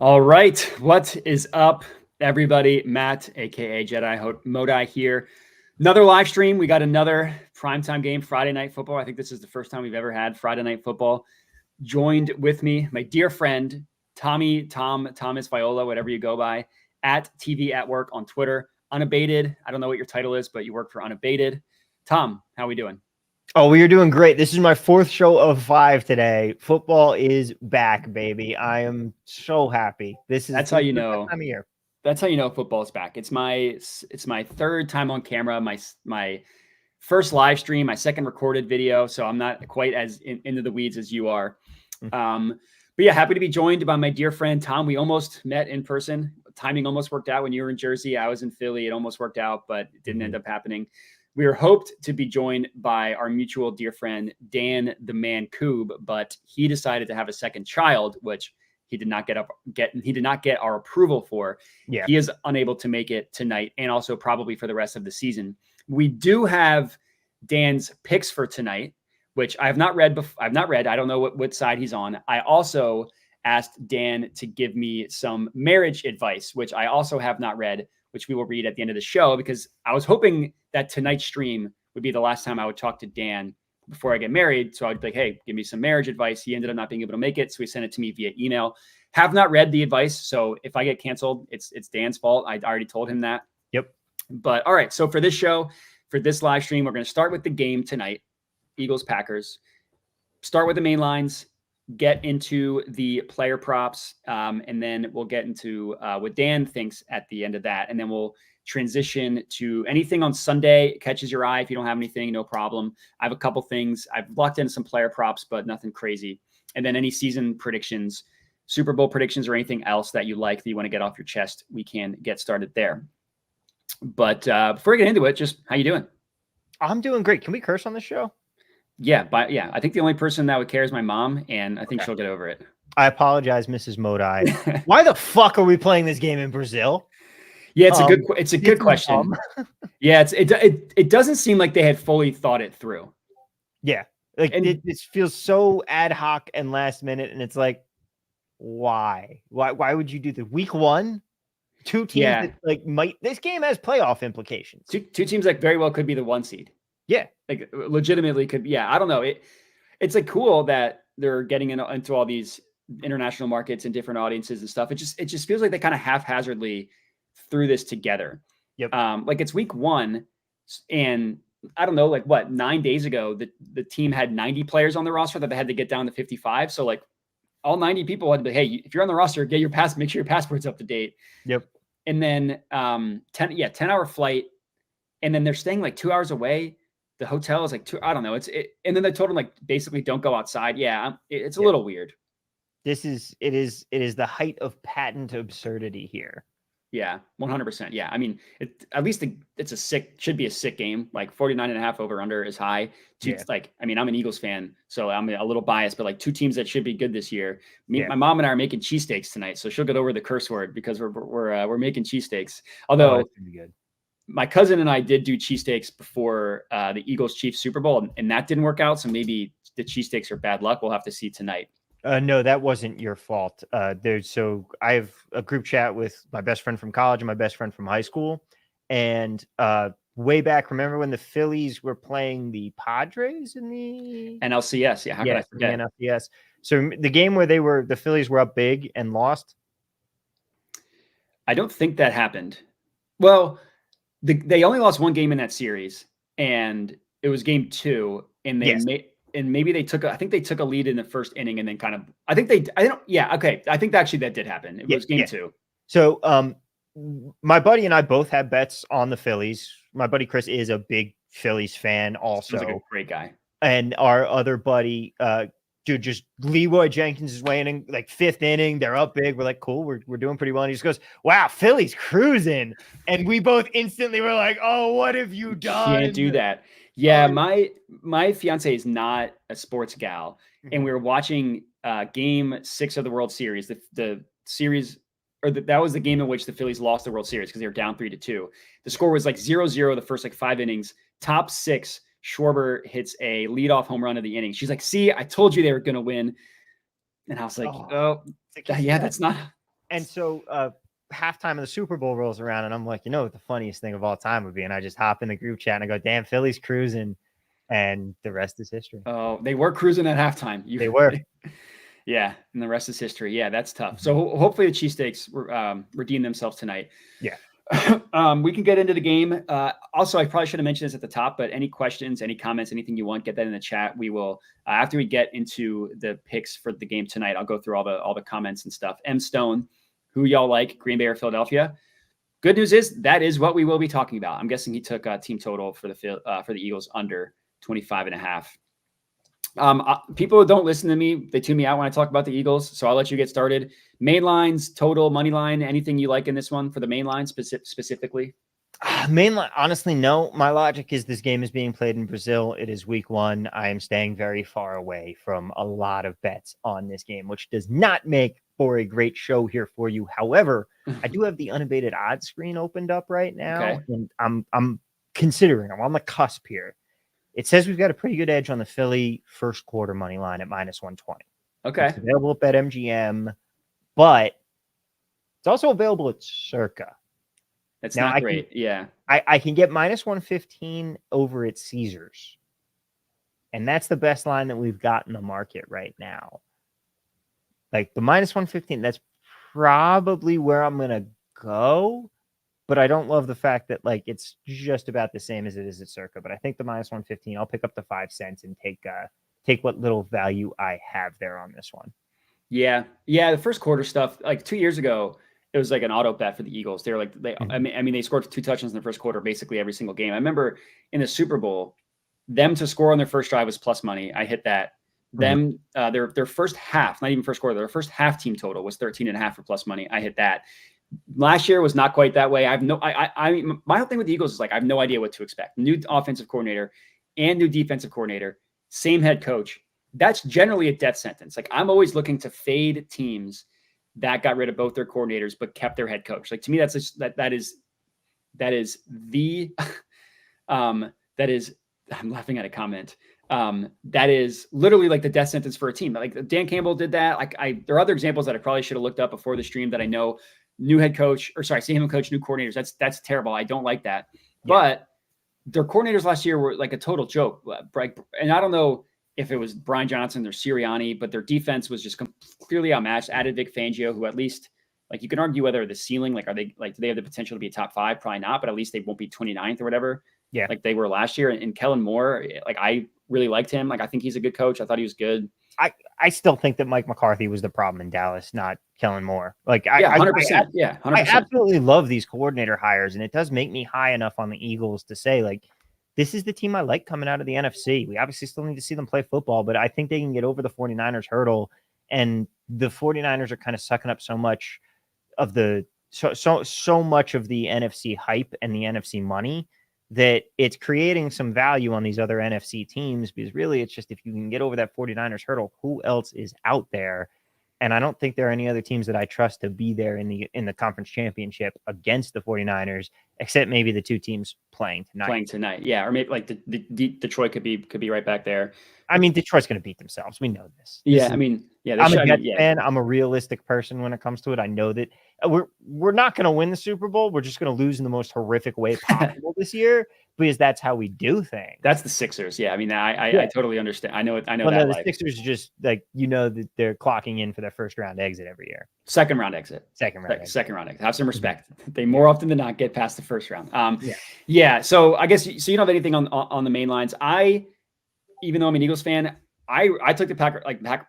All right, what is up, everybody? Matt, aka Jedi Modai here. Another live stream. We got another primetime game, Friday Night Football. I think this is the first time we've ever had Friday Night Football. Joined with me, my dear friend, Thomas Viola, whatever you go by, at TV at Work on Twitter. Unabated. I don't know what your title is, but you work for Unabated. Tom, how we doing? Oh, we are doing great. This is my fourth show of 5 today. Football is back, baby. I am so happy. That's how you the know. best time of year. That's how you know football is back. It's my third time on camera. My first live stream, my second recorded video. So I'm not quite as into the weeds as you are. But yeah, happy to be joined by my dear friend Tom. We almost met in person. Timing almost worked out when you were in Jersey. I was in Philly. It almost worked out, but it didn't end up happening. We were hoped to be joined by our mutual dear friend, Dan the Man Coob, but he decided to have a second child, which he did not get our approval for. Yeah. He is unable to make it tonight and also probably for the rest of the season. We do have Dan's picks for tonight, which I have not read. I don't know what side he's on. I also asked Dan to give me some marriage advice, which I also have not read, which we will read at the end of the show, because I was hoping that tonight's stream would be the last time I would talk to Dan before I get married. So I'd be like, hey, give me some marriage advice. He ended up not being able to make it. So he sent it to me via email. Have not read the advice. So if I get canceled, it's Dan's fault. I already told him that. Yep. But all right. So for this show, for this live stream, we're going to start with the game tonight. Eagles, Packers. Start with the main lines, get into the player props, and then we'll get into what Dan thinks at the end of that. And then we'll transition to anything on Sunday catches your eye. If you don't have anything, no problem. I have a couple things. I've locked in some player props, but nothing crazy. And then any season predictions, Super Bowl predictions, or anything else that you like that you want to get off your chest, we can get started there. But before we get into it, just how you doing? I'm doing great. Can we curse on this show? Yeah, I think the only person that would care is my mom, and I think she'll get over it. I apologize, Mrs. Modai. Why the fuck are we playing this game in Brazil? Yeah, it's a good question. Yeah, it doesn't seem like they had fully thought it through. Yeah, like it feels so ad hoc and last minute, and it's like, why would you do the week one? Two teams that like this game has playoff implications. Two teams like very well could be the 1 seed. Yeah, like legitimately could. Yeah, I don't know. It's like cool that they're getting into all these international markets and different audiences and stuff. It just feels like they kind of haphazardly threw this together. Yep. Like it's week 1, and I don't know, like what, 9 days ago, the team had 90 players on the roster that they had to get down to 55. So like all 90 people had to be, hey, if you're on the roster, make sure your passport's up to date. Yep. And then 10-hour flight, and then they're staying like 2 hours away. The hotel is like 2, I don't know. And then they told them like basically don't go outside. Yeah, it's a little weird. It is the height of patent absurdity here. Yeah, 100%. Yeah, I mean, at least should be a sick game. Like 49.5 over under is high. Like, I mean, I'm an Eagles fan, so I'm a little biased, but like two teams that should be good this year. My mom and I are making cheesesteaks tonight, so she'll get over the curse word because we're making cheesesteaks. Although that's gonna be good. My cousin and I did do cheesesteaks before the Eagles-Chiefs Super Bowl, and that didn't work out. So maybe the cheesesteaks are bad luck. We'll have to see tonight. No, that wasn't your fault. So I have a group chat with my best friend from college and my best friend from high school. And way back, remember when the Phillies were playing the Padres in the NLCS? Yeah, how could I forget? The NLCS. So the game where the Phillies were up big and lost? I don't think that happened. Well, they only lost one game in that series, and it was game 2, and maybe they took I think they took a lead in the first inning, and then I think actually that did happen. It was game 2. So my buddy and I both had bets on the Phillies. My buddy Chris is a big Phillies fan also. He's like a great guy. And our other buddy, just Leroy Jenkins is weighing like 5th inning. They're up big. We're like, cool. We're doing pretty well. And he just goes, wow, Philly's cruising. And we both instantly were like, oh, what have you done? Can't do that. Yeah. My fiance is not a sports gal. And we were watching game 6 of the World Series, the series, that was the game in which the Phillies lost the World Series because they were down 3-2. The score was like 0-0 the first like 5 innings. Top 6, Schwarber hits a leadoff home run of the inning. She's like, see, I told you they were going to win. And I was like, that's not. And so halftime of the Super Bowl rolls around, and I'm like, you know what the funniest thing of all time would be? And I just hop in the group chat and I go, damn, Philly's cruising. And the rest is history. Oh, they were cruising at halftime. They were. Yeah, and the rest is history. Yeah, that's tough. So hopefully the cheesesteaks redeem themselves tonight. Yeah. We can get into the game. Also, I probably should have mentioned this at the top, but any questions, any comments, anything you want, get that in the chat. We will, after we get into the picks for the game tonight, I'll go through all the comments and stuff. M Stone, who y'all like, Green Bay or Philadelphia? Good news is that is what we will be talking about. I'm guessing he took a team total for the Eagles under 25.5. People who don't listen to me, they tune me out when I talk about the Eagles. So I'll let you get started. Main lines, total, money line, anything you like in this one for the main line specifically? Main line, honestly, no. My logic is this game is being played in Brazil. It is week 1. I am staying very far away from a lot of bets on this game, which does not make for a great show here for you. However, I do have the Unabated odds screen opened up right now, and I'm considering, I'm on the cusp here. It says we've got a pretty good edge on the Philly first quarter money line at -120. Okay. It's available at BetMGM, but it's also available at Circa. That's now, not great. I can get -115 over at Caesars. And that's the best line that we've got in the market right now. Like the -115, that's probably where I'm going to go. But I don't love the fact that like it's just about the same as it is at Circa. But I think the -115, I'll pick up the 5 cents and take what little value I have there on this one. Yeah. The first quarter stuff, like 2 years ago, it was like an auto bet for the Eagles. They were like, I mean, they scored 2 touchdowns in the first quarter, basically every single game. I remember in the Super Bowl, them to score on their first drive was plus money. I hit that. Them, their first half, not even first quarter, their first half team total was 13.5 for plus money. I hit that. Last year was not quite that way. My whole thing with the Eagles is like, I have no idea what to expect. New offensive coordinator and new defensive coordinator, same head coach. That's generally a death sentence. Like I'm always looking to fade teams that got rid of both their coordinators, but kept their head coach. Like to me, that is I'm laughing at a comment. That is literally like the death sentence for a team. Like Dan Campbell did that. Like there are other examples that I probably should have looked up before the stream that I know. New head coach, same coach, new coordinators. That's terrible. I don't like that. Yeah. But their coordinators last year were like a total joke. And I don't know if it was Brian Johnson or Sirianni, but their defense was just clearly outmatched. Added Vic Fangio, who at least like you can argue whether the ceiling, like, are they like, do they have the potential to be a top 5? Probably not, but at least they won't be 29th or whatever. Yeah. Like they were last year. And Kellen Moore, like I really liked him. Like I think he's a good coach. I thought he was good. I still think that Mike McCarthy was the problem in Dallas, not Kellen Moore. Like 100%. 100%. I absolutely love these coordinator hires, and it does make me high enough on the Eagles to say, like, this is the team I like coming out of the NFC. We obviously still need to see them play football, but I think they can get over the 49ers hurdle, and the 49ers are kind of sucking up so much of the so much of the NFC hype and the NFC money that it's creating some value on these other NFC teams, because really it's just if you can get over that 49ers hurdle, who else is out there? And I don't think there are any other teams that I trust to be there in the conference championship against the 49ers, except maybe the 2 teams playing tonight. Yeah. Or maybe like the Detroit could be right back there. I mean, Detroit's going to beat themselves. We know this. I mean, I'm a Jets fan. I'm a realistic person when it comes to it. I know that we're not going to win the Super Bowl. We're just going to lose in the most horrific way possible this year, because that's how we do things. That's the Sixers. Yeah. I mean, I totally understand. I know that. No, the Sixers just like, that they're clocking in for their first round exit every year. Second round exit. Have some respect. They more often than not get past the first round. So I guess, so you don't have anything on the main lines. Even though I'm an Eagles fan, I took the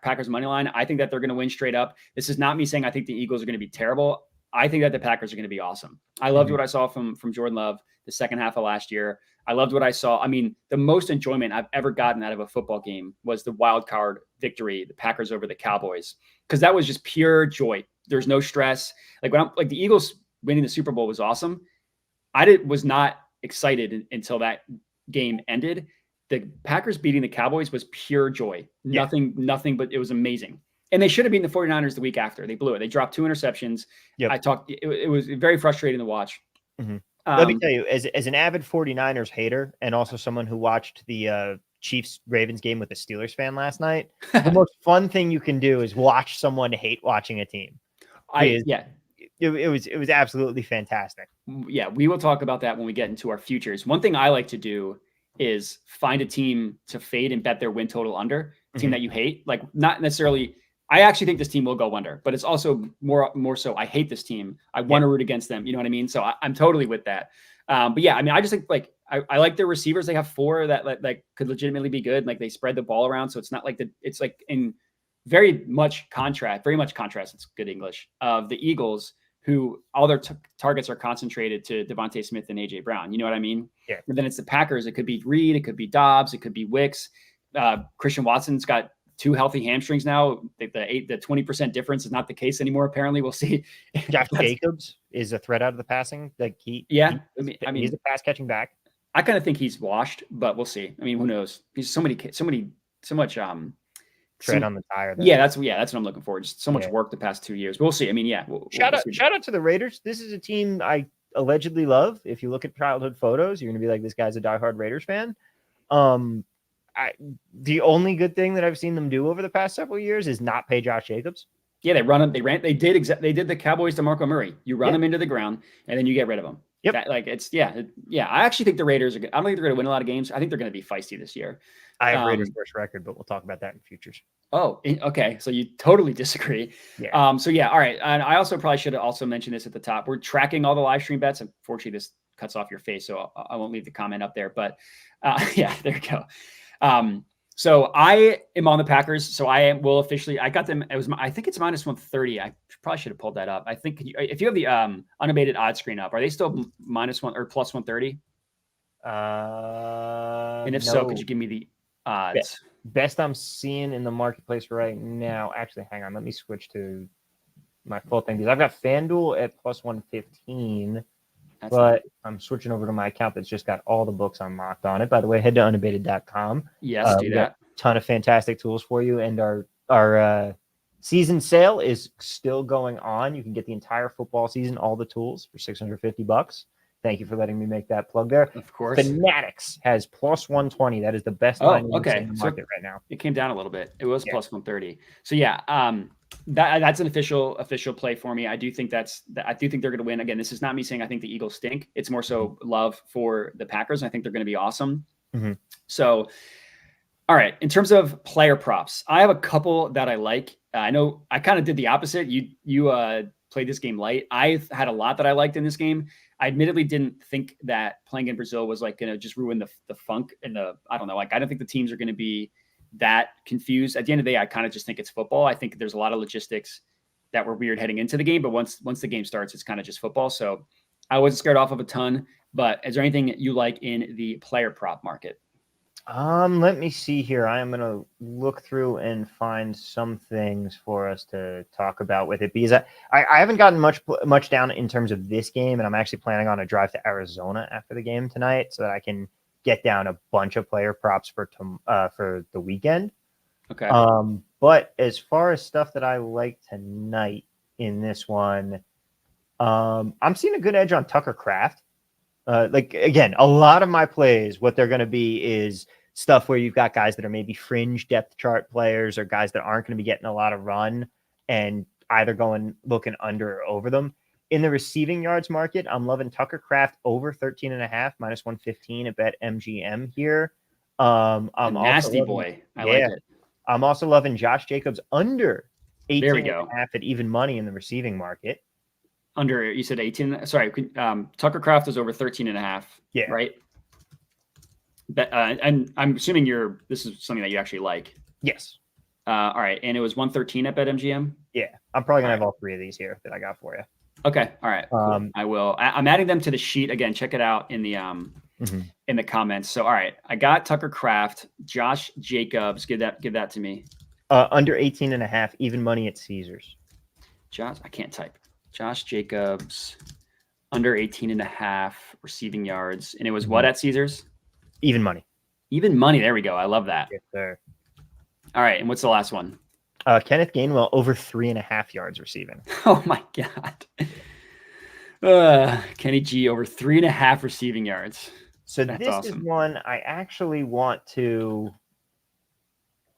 Packers money line. I think that they're going to win straight up. This is not me saying I think the Eagles are going to be terrible. I think that the Packers are going to be awesome. I loved what I saw from Jordan Love the second half of last year. I loved what I saw. I mean, the most enjoyment I've ever gotten out of a football game was the wild card victory, the Packers over the Cowboys, because that was just pure joy. There's no stress. Like the Eagles winning the Super Bowl was awesome. I was not excited until that game ended. The Packers beating the Cowboys was pure joy. Yeah. Nothing, but it was amazing. And they should have beaten the 49ers the week after. They blew it. They dropped 2 interceptions. Yep. It was very frustrating to watch. Mm-hmm. Let me tell you, as an avid 49ers hater, and also someone who watched the Chiefs-Ravens game with a Steelers fan last night, the most fun thing you can do is watch someone hate watching a team. it was absolutely fantastic. Yeah, we will talk about that when we get into our futures. One thing I like to do is find a team to fade and bet their win total under, a team that you hate. Like, not necessarily, I actually think this team will go under, but it's also more so I hate this team. I want to root against them. You know what I mean? So I'm totally with that. But yeah, I mean, I just think like I like their receivers. They have 4 that like could legitimately be good. Like they spread the ball around, so it's not like it's like in very much contrast. It's good English of the Eagles, who all their targets are concentrated to Devontae Smith and AJ Brown. You know what I mean? Yeah. And then it's the Packers. It could be Reed. It could be Dobbs. It could be Wicks. Christian Watson's got 2 healthy hamstrings now. The 20% difference is not the case anymore. Apparently, we'll see. Josh Jacobs is a threat out of the passing. Like he's a pass catching back. I kind of think he's washed, but we'll see. I mean, who knows? He's so much tread on the tire. There. Yeah, that's what I'm looking for. Just so much work the past 2 years. But we'll see. I mean, yeah. Shout out to the Raiders. This is a team I allegedly love. If you look at childhood photos, you're gonna be like, this guy's a diehard Raiders fan. The only good thing that I've seen them do over the past several years is not pay Josh Jacobs. Yeah, they run him. They did the Cowboys to Marco Murray. You run him into the ground, and then you get rid of him. Yep. I actually think the Raiders are good. I don't think they're going to win a lot of games. I think they're going to be feisty this year. I have Raiders worst record, but we'll talk about that in futures. Oh, okay. So you totally disagree. Yeah. All right. And I also probably should have also mentioned this at the top. We're tracking all the live stream bets. Unfortunately, this cuts off your face, so I won't leave the comment up there. But yeah, there you go. So I am on the Packers. So I will officially. I got them. I think it's minus 130. I probably should have pulled that up. I think if you have the unabated odds screen up, are they still minus 1 or plus 130? And if so, could you give me the odds? Best I'm seeing in the marketplace right now. Actually, hang on. Let me switch to my full thing because I've got FanDuel at plus 115. But I'm switching over to my account that's just got all the books unlocked on it. By the way, head to unabated.com. Yes, do that. Ton of fantastic tools for you. And our season sale is still going on. You can get the entire football season, all the tools for $650. Thank you for letting me make that plug there. Of course. Fanatics has plus 120. That is the best line in the market right now. It came down a little bit. It was plus 130. So yeah, that's an official play for me. I do think they're going to win. Again, this is not me saying I think the Eagles stink. It's more so love for the Packers. I think they're going to be awesome. Mm-hmm. So, all right. In terms of player props, I have a couple that I like. I know I kind of did the opposite. You played this game light. I had a lot that I liked in this game. I admittedly didn't think that playing in Brazil was like going to just ruin the funk and I don't know. Like, I don't think the teams are going to be that confused. At the end of the day, I kind of just think it's football. I think there's a lot of logistics that were weird heading into the game, but once the game starts, it's kind of just football. So I wasn't scared off of a ton, but is there anything you like in the player prop market? Let me see here. I am going to look through and find some things for us to talk about with it because I haven't gotten much down in terms of this game, and I'm actually planning on a drive to Arizona after the game tonight so that I can get down a bunch of player props for the weekend. Okay. But as far as stuff that I like tonight in this one, I'm seeing a good edge on Tucker Kraft. Like, again, a lot of my plays, what they're going to be is stuff where you've got guys that are maybe fringe depth chart players or guys that aren't going to be getting a lot of run and either looking under or over them. In the receiving yards market, I'm loving Tucker Kraft over 13.5, minus 115 at bet MGM here. I'm nasty boy. I like it. I'm also loving Josh Jacobs under 18.5 at even money in the receiving market. Under, you said 18. Sorry, Tucker Kraft is over 13.5. Yeah. Right. But, and I'm assuming this is something that you actually like. Yes. All right. And it was 113 at BetMGM. Yeah. I'm probably going to have all 3 of these here that I got for you. Okay. All right. Cool. I will. I'm adding them to the sheet again. Check it out in the, in the comments. So, all right. I got Tucker Kraft, Josh Jacobs. Give that to me. Under 18.5, even money at Caesars. I can't type. Josh Jacobs, under 18.5 receiving yards. And it was what at Caesars? Even money. Even money. There we go. I love that. Yes, sir. All right. And what's the last one? Kenneth Gainwell over 3.5 yards receiving. Oh my God. Kenny G over 3.5 receiving yards. So that's awesome. Is one I actually want to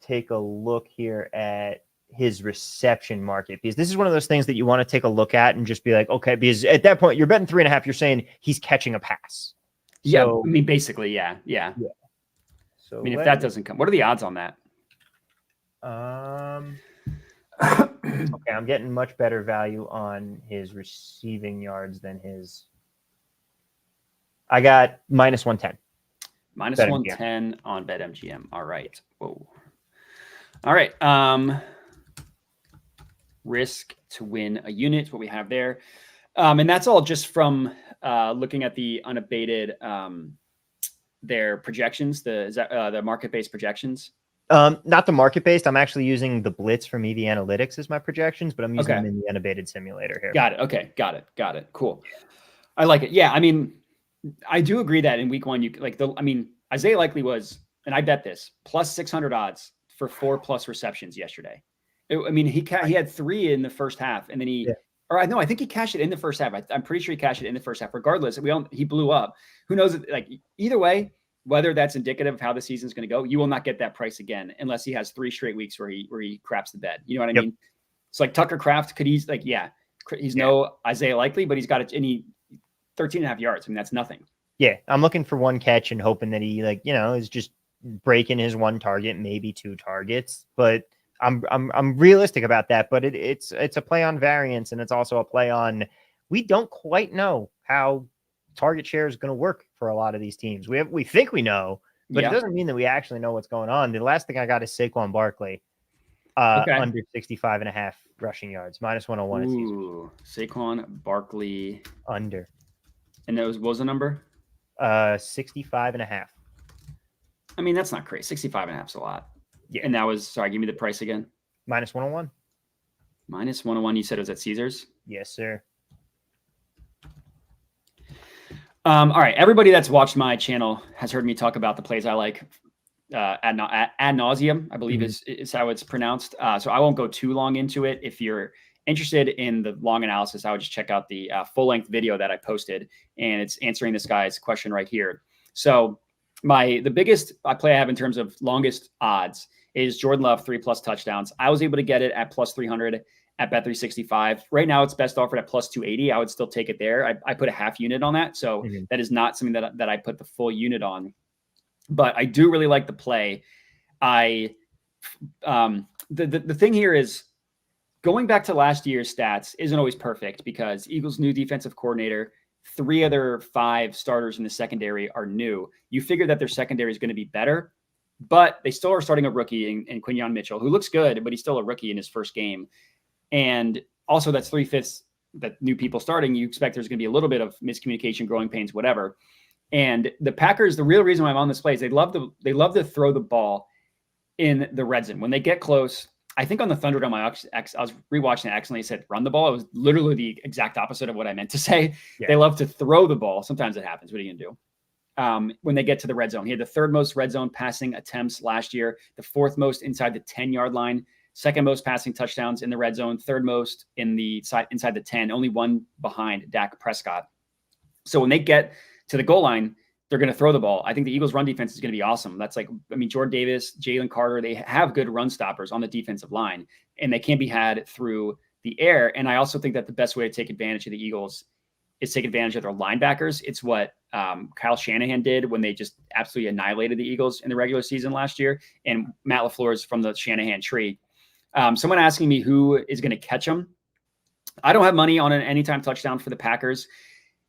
take a look here at his reception market, because this is one of those things that you want to take a look at and just be like, okay, because at that point you're betting 3.5, you're saying he's catching a pass. Yeah, So, I mean, basically, yeah. So I mean, if that doesn't come, what are the odds on that? Okay, I'm getting much better value on his receiving yards than his. I got -110. Minus 110 on BetMGM. All right. Whoa. All right. Risk to win a unit, what we have there. And that's all just from looking at the unabated their projections, the market-based projections. Not the market-based. I'm actually using the Blitz from EV Analytics as my projections, but I'm using them in the unabated simulator here. Got it. Okay. Got it. Cool. I like it. Yeah. I mean, I do agree that in week one, Isaiah Likely was, and I bet this, plus 600 odds for 4+ receptions yesterday. He had 3 in the first half, and then I think he cashed it in the first half. I'm pretty sure he cashed it in the first half. Regardless, he blew up. Who knows? Like either way, whether that's indicative of how the season's going to go, you will not get that price again unless he has 3 straight weeks where he craps the bed. You know what I mean? It's like Tucker Kraft he's no Isaiah Likely, but he's got 13.5 yards. I mean, that's nothing. Yeah, I'm looking for 1 catch and hoping that he is just breaking his 1 target, maybe 2 targets. But I'm realistic about that. But it's a play on variance, and it's also a play on we don't quite know how target share is going to work for a lot of these teams. We think we know, but it doesn't mean that we actually know what's going on. The last thing I got is Saquon Barkley, under 65.5 rushing yards, -101. Ooh, Saquon Barkley under. And what was the number? 65.5. I mean, that's not crazy. 65.5 is a lot. Yeah. And that was, sorry, give me the price again. -101. -101. You said it was at Caesars? Yes, sir. All right. Everybody that's watched my channel has heard me talk about the plays I like ad nauseum, I believe is how it's pronounced. So I won't go too long into it. If you're interested in the long analysis, I would just check out the full-length video that I posted, and it's answering this guy's question right here. So the biggest play I have in terms of longest odds is Jordan Love 3+ touchdowns. I was able to get it at +300 at Bet365. Right now, it's best offered at +280. I would still take it there. I put a half unit on that, so that is not something that I put the full unit on. But I do really like the play. The thing here is going back to last year's stats isn't always perfect because Eagles' new defensive coordinator, 3 other 5 starters in the secondary are new. You figure that their secondary is going to be better, but they still are starting a rookie in Quinyon Mitchell, who looks good, but he's still a rookie in his first game. And also that's 3/5 that new people starting. You expect there's going to be a little bit of miscommunication, growing pains, whatever. And the Packers, the real reason why I'm on this play is they love to throw the ball in the red zone. When they get close, I think on the Thunderdome, I was rewatching it, accidentally said run the ball. It was literally the exact opposite of what I meant to say. Yeah. They love to throw the ball. Sometimes it happens. What are you going to do? When they get to the red zone, he had the 3rd most red zone passing attempts last year, the 4th most inside the 10-yard line, 2nd most passing touchdowns in the red zone, 3rd most inside the 10, only 1 behind Dak Prescott. So when they get to the goal line, they're going to throw the ball. I think the Eagles' run defense is going to be awesome. That's Jordan Davis, Jalen Carter, they have good run stoppers on the defensive line, and they can be had through the air. And I also think that the best way to take advantage of the Eagles is take advantage of their linebackers. It's what Kyle Shanahan did when they just absolutely annihilated the Eagles in the regular season last year. And Matt LaFleur is from the Shanahan tree. Someone asking me who is going to catch them. I don't have money on an anytime touchdown for the Packers.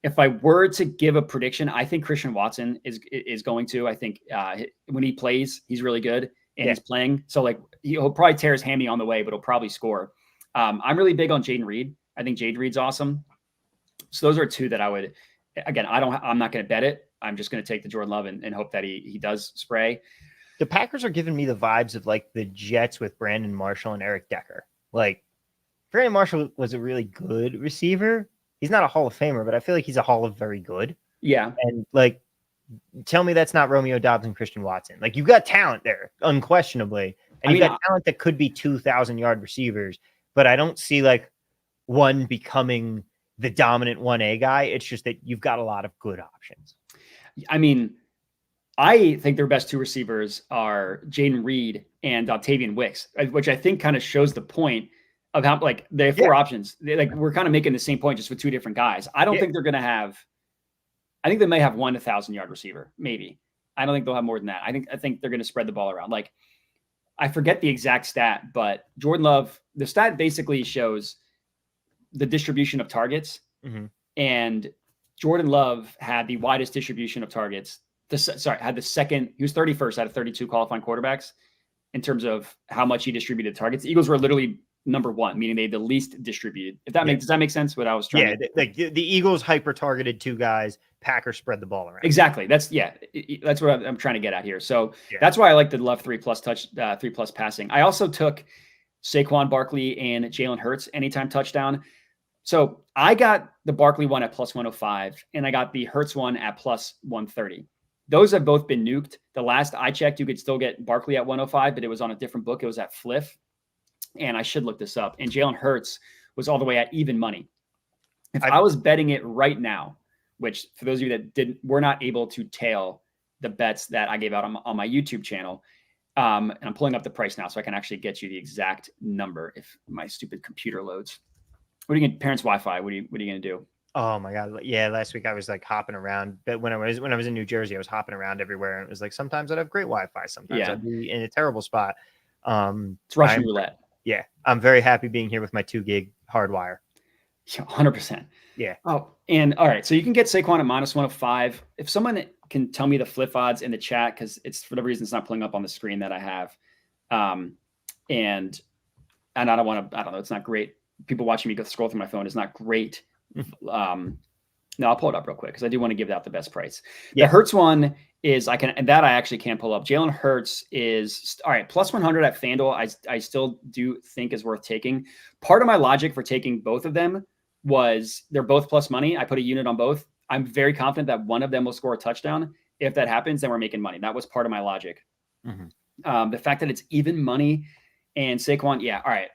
If I were to give a prediction, I think Christian Watson is going to. I think when he plays, he's really good, and he's playing. So he'll probably tear his hammy on the way, but he'll probably score. I'm really big on Jaden Reed. I think Jaden Reed's awesome. So those are 2 that I would. Again, I'm not going to bet it. I'm just going to take the Jordan Love and hope that he does spray. The Packers are giving me the vibes of the Jets with Brandon Marshall and Eric Decker. Brandon Marshall was a really good receiver. He's not a Hall of Famer, but I feel like he's a Hall of very good. Yeah. And tell me that's not Romeo Doubs and Christian Watson. You've got talent there, unquestionably. And you've got talent that could be 2,000-yard receivers, but I don't see one becoming the dominant 1A guy. It's just that you've got a lot of good options. I mean, I think their best two receivers are Jaden Reed and Octavian Wicks, which I think kind of shows the point of how like they have four options. We're kind of making the same point just with two different guys. I don't think they're going to have. I think they may have 1,000-yard receiver, maybe. I don't think they'll have more than that. I think they're going to spread the ball around. Like I forget the exact stat, but Jordan Love, the stat basically shows the distribution of targets, and Jordan Love had the widest distribution of targets. Had the second. He was 31st out of 32 qualifying quarterbacks in terms of how much he distributed targets. The Eagles were literally number one, meaning they the least distributed. If that does that make sense? What I was trying to like the Eagles hyper targeted two guys. Packers spread the ball around. Exactly. That's what I'm trying to get at here. So that's why I like the Love 3+ passing. I also took Saquon Barkley and Jalen Hurts anytime touchdown. So I got the Barkley one at +105, and I got the Hurts one at +130. Those have both been nuked. The last I checked, you could still get Barkley at 105, but it was on a different book. It was at Fliff, and I should look this up. And Jalen Hurts was all the way at even money. If I was betting it right now, which for those of you that were not able to tail the bets that I gave out on my YouTube channel, and I'm pulling up the price now so I can actually get you the exact number if my stupid computer loads. What are you going to parents Wi-Fi? What are you going to do? Oh my God. Yeah. Last week I was like hopping around, but when I was in New Jersey, I was hopping around everywhere. And it was like, sometimes I'd have great Wi-Fi. Sometimes I'd be in a terrible spot. It's Russian roulette. Yeah. I'm very happy being here with my 2 gig hardwire. 100%. Yeah. Oh, and all right. So you can get Saquon at -105. If someone can tell me the flip odds in the chat, because it's for the reason it's not pulling up on the screen that I have. And I don't want to, I don't know. It's not great. People watching me go scroll through my phone is not great. No, I'll pull it up real quick because I do want to give out the best price. The Hurts one is I actually can pull up. Jalen Hurts is all right. +100 at FanDuel. I still do think is worth taking. Part of my logic for taking both of them was they're both plus money. I put a unit on both. I'm very confident that one of them will score a touchdown. If that happens, then we're making money. That was part of my logic. The fact that it's even money and Saquon, all right.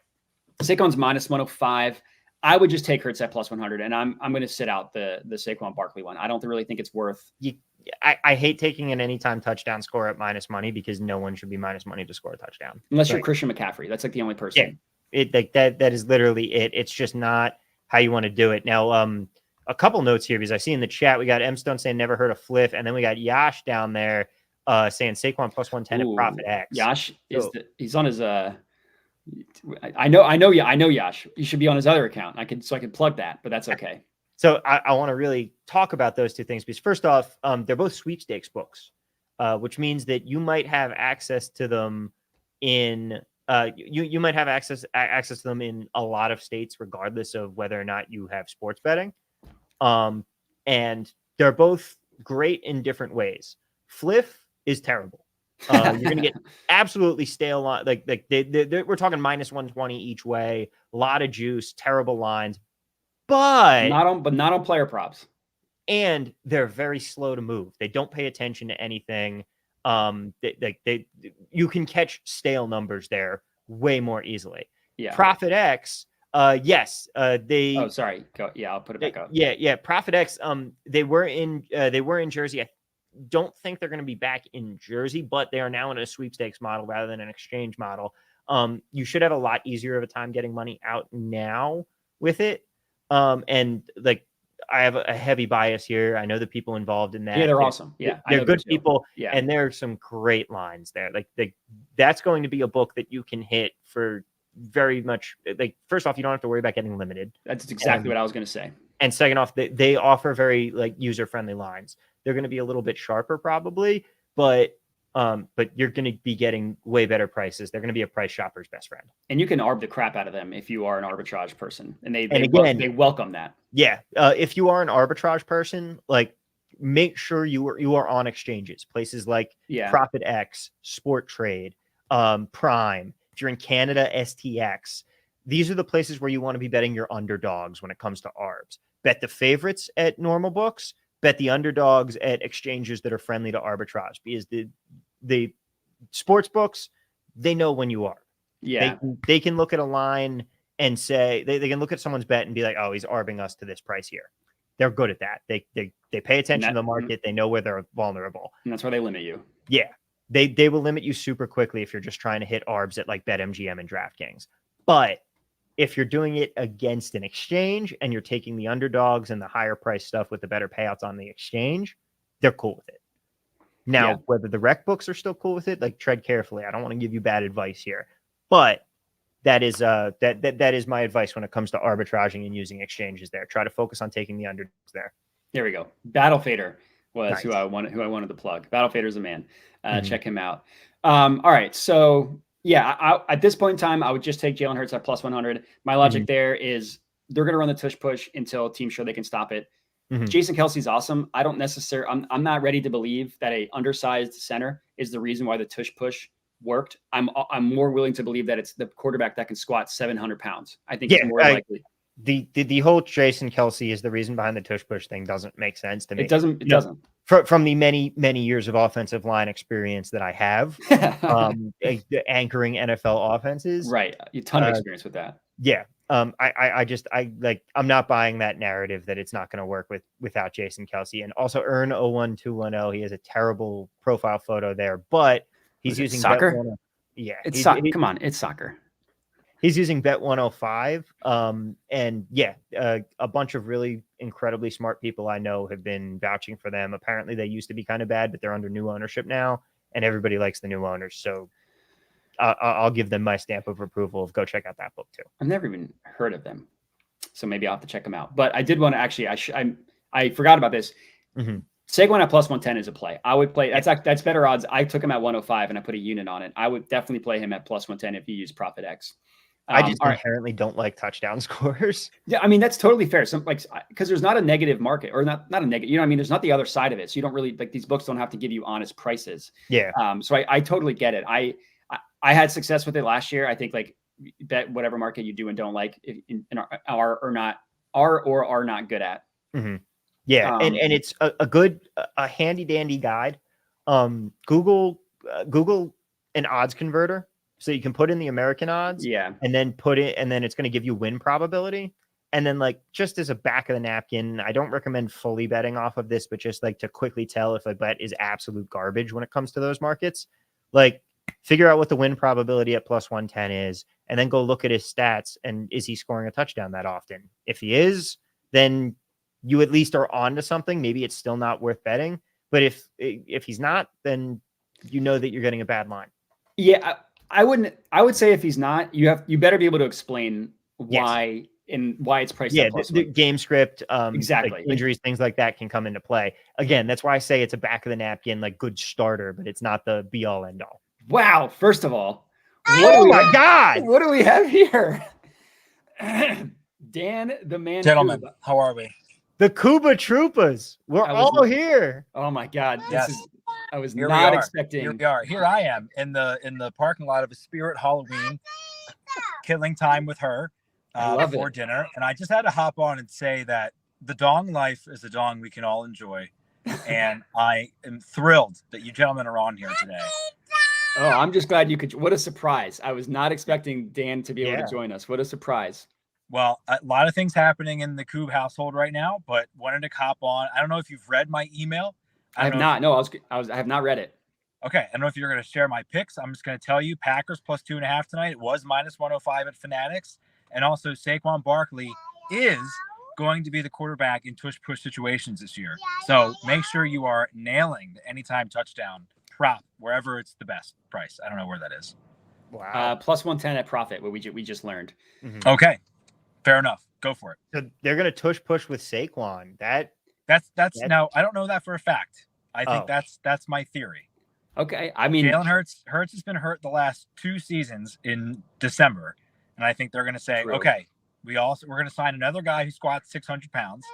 Saquon's -105. I would just take Hurts at +100, and I'm going to sit out the Saquon Barkley one. I don't really think it's worth. I hate taking an anytime touchdown score at minus money because no one should be minus money to score a touchdown unless you're Christian McCaffrey. That's like the only person. Yeah, that is literally it. It's just not how you want to do it. Now, a couple notes here because I see in the chat we got M Stone saying never heard of Fliff, and then we got Yash down there saying Saquon +110 at Profit X. Yash he's on his I know Yash. You should be on his other account. I could plug that, but that's okay. So I want to really talk about those two things because first off, they're both sweepstakes books, which means that you might have access to them in you might have access to them in a lot of states, regardless of whether or not you have sports betting. And they're both great in different ways. Fliff is terrible. You're going to get absolutely stale line. Like we're talking -120 each way, a lot of juice, terrible lines, but not on player props. And they're very slow to move. They don't pay attention to anything. You can catch stale numbers there way more easily. Yeah. Profit X, yes, they. Oh, sorry. Go. Yeah, I'll put it back up. Yeah. Profit X. They were in Jersey. I don't think they're going to be back in Jersey, but they are now in a sweepstakes model rather than an exchange model. You should have a lot easier of a time getting money out now with it. And like I have a heavy bias here. I know the people involved in that. Yeah, they're awesome. Yeah, they're good people. Yeah, and there are some great lines there. Like that's going to be a book that you can hit for very much. Like first off, you don't have to worry about getting limited. That's exactly what I was going to say. And second off, they offer very like user friendly lines. They're going to be a little bit sharper probably, but you're going to be getting way better prices. They're going to be a price shopper's best friend. And you can arb the crap out of them if you are an arbitrage person. And they welcome that. Yeah. If you are an arbitrage person, like make sure you are on exchanges, places like Profit X, Sport Trade, Prime. If you're in Canada, STX. These are the places where you want to be betting your underdogs when it comes to arbs. Bet the favorites at normal books. Bet the underdogs at exchanges that are friendly to arbitrage because the sports books, they know when you are. Yeah. They can look at a line and say they can look at someone's bet and be like, oh, he's arbing us to this price here. They're good at that. They pay attention to the mhm. market. They know where they're vulnerable. And that's why they limit you. Yeah. They will limit you super quickly if you're just trying to hit ARBs at like BetMGM and DraftKings. But if you're doing it against an exchange and you're taking the underdogs and the higher price stuff with the better payouts on the exchange, they're cool with it. Now, Yeah. whether the rec books are still cool with it, like tread carefully. I don't want to give you bad advice here, but that is that is my advice when it comes to arbitraging and using exchanges there. Try to focus on taking the underdogs there. There we go. Battle Fader was Nice. who I wanted to plug. Battle Fader's a man. Mhm. Check him out. All right. So yeah, at this point in time, I would just take Jalen Hurts at plus 100. My logic there is they're going to run the tush push until teams show they can stop it. Mhm. Jason Kelsey's awesome. I don't necessarily, I'm not ready to believe that a undersized center is the reason why the tush push worked. I'm more willing to believe that it's the quarterback that can squat 700 pounds. I think it's more likely. The whole Jason Kelsey is the reason behind the tush push thing doesn't make sense to me. It doesn't. From the many years of offensive line experience that I have, anchoring NFL offenses, right? A ton of experience with that. Yeah. I'm not buying that narrative that it's not going to work without Jason Kelsey. And also Earn 01210. He has a terrible profile photo there, but he's using soccer. Yeah, it's soccer. Come on, it's soccer. He's using Bet 105. And yeah, a bunch of really incredibly smart people I know have been vouching for them. Apparently they used to be kind of bad, but they're under new ownership now, and everybody likes the new owners. So I'll give them my stamp of approval of go check out that book too. I've never even heard of them, so maybe I'll have to check them out. But I did want to actually, I forgot about this. Saquon at plus 110 is a play. I would play. That's better odds. I took him at 105 and I put a unit on it. I would definitely play him at plus 110 if you use Profit X. I just inherently don't like touchdown scores. Yeah, I mean that's totally fair. Some because there's not a negative market or not a negative. You know what I mean? There's not the other side of it, so you don't really like these books don't have to give you honest prices. Yeah. So I totally get it. I had success with it last year. I think like bet whatever market you do and don't like are or are not good at. Yeah, and it's a good handy dandy guide. Google an odds converter so you can put in the American odds. Yeah, and then it's going to give you win probability. And then like just as a back of the napkin, I don't recommend fully betting off of this, but just like to quickly tell if a bet is absolute garbage when it comes to those markets, like figure out what the win probability at plus 110 is, and then go look at his stats. And is he scoring a touchdown that often? If he is, then you at least are on to something. Maybe it's still not worth betting, but if he's not, then you know that you're getting a bad line. Yeah, I would say if he's not, you better be able to explain why and why it's priced. Yeah, the game script, exactly. Like injuries, things like that can come into play. Again, that's why I say it's a back of the napkin, like good starter, but it's not the be all end all. Wow! First of all, oh my God, what do we have here? Dan, the man, gentlemen, how are we? The Cuba Troopers. We're all here. Oh my God! I was here not expecting. Here we are. Here I am in the parking lot of a Spirit Halloween, killing time with her before dinner, and I just had to hop on and say that the dong life is a dong we can all enjoy, and I am thrilled that you gentlemen are on here today. Oh, I'm just glad you could. What a surprise! I was not expecting Dan to be able to join us. What a surprise! Well, a lot of things happening in the Coob household right now, but wanted to hop on. I don't know if you've read my email. I have not. No, I have not read it. Okay, I don't know if you're going to share my picks. I'm just going to tell you, Packers plus 2.5 tonight. It was minus 105 at Fanatics, and also Saquon Barkley is going to be the quarterback in tush push situations this year. So make sure you are nailing the anytime touchdown prop wherever it's the best price. I don't know where that is. Wow. Plus 110 at Profit, what we just learned. Okay, fair enough. Go for it. So they're going to tush push with Saquon. That's no, I don't know that for a fact. I think that's my theory. Okay, I mean, Jalen Hurts has been hurt the last 2 seasons in December, and I think they're going to say, okay, we're going to sign another guy who squats 600 pounds,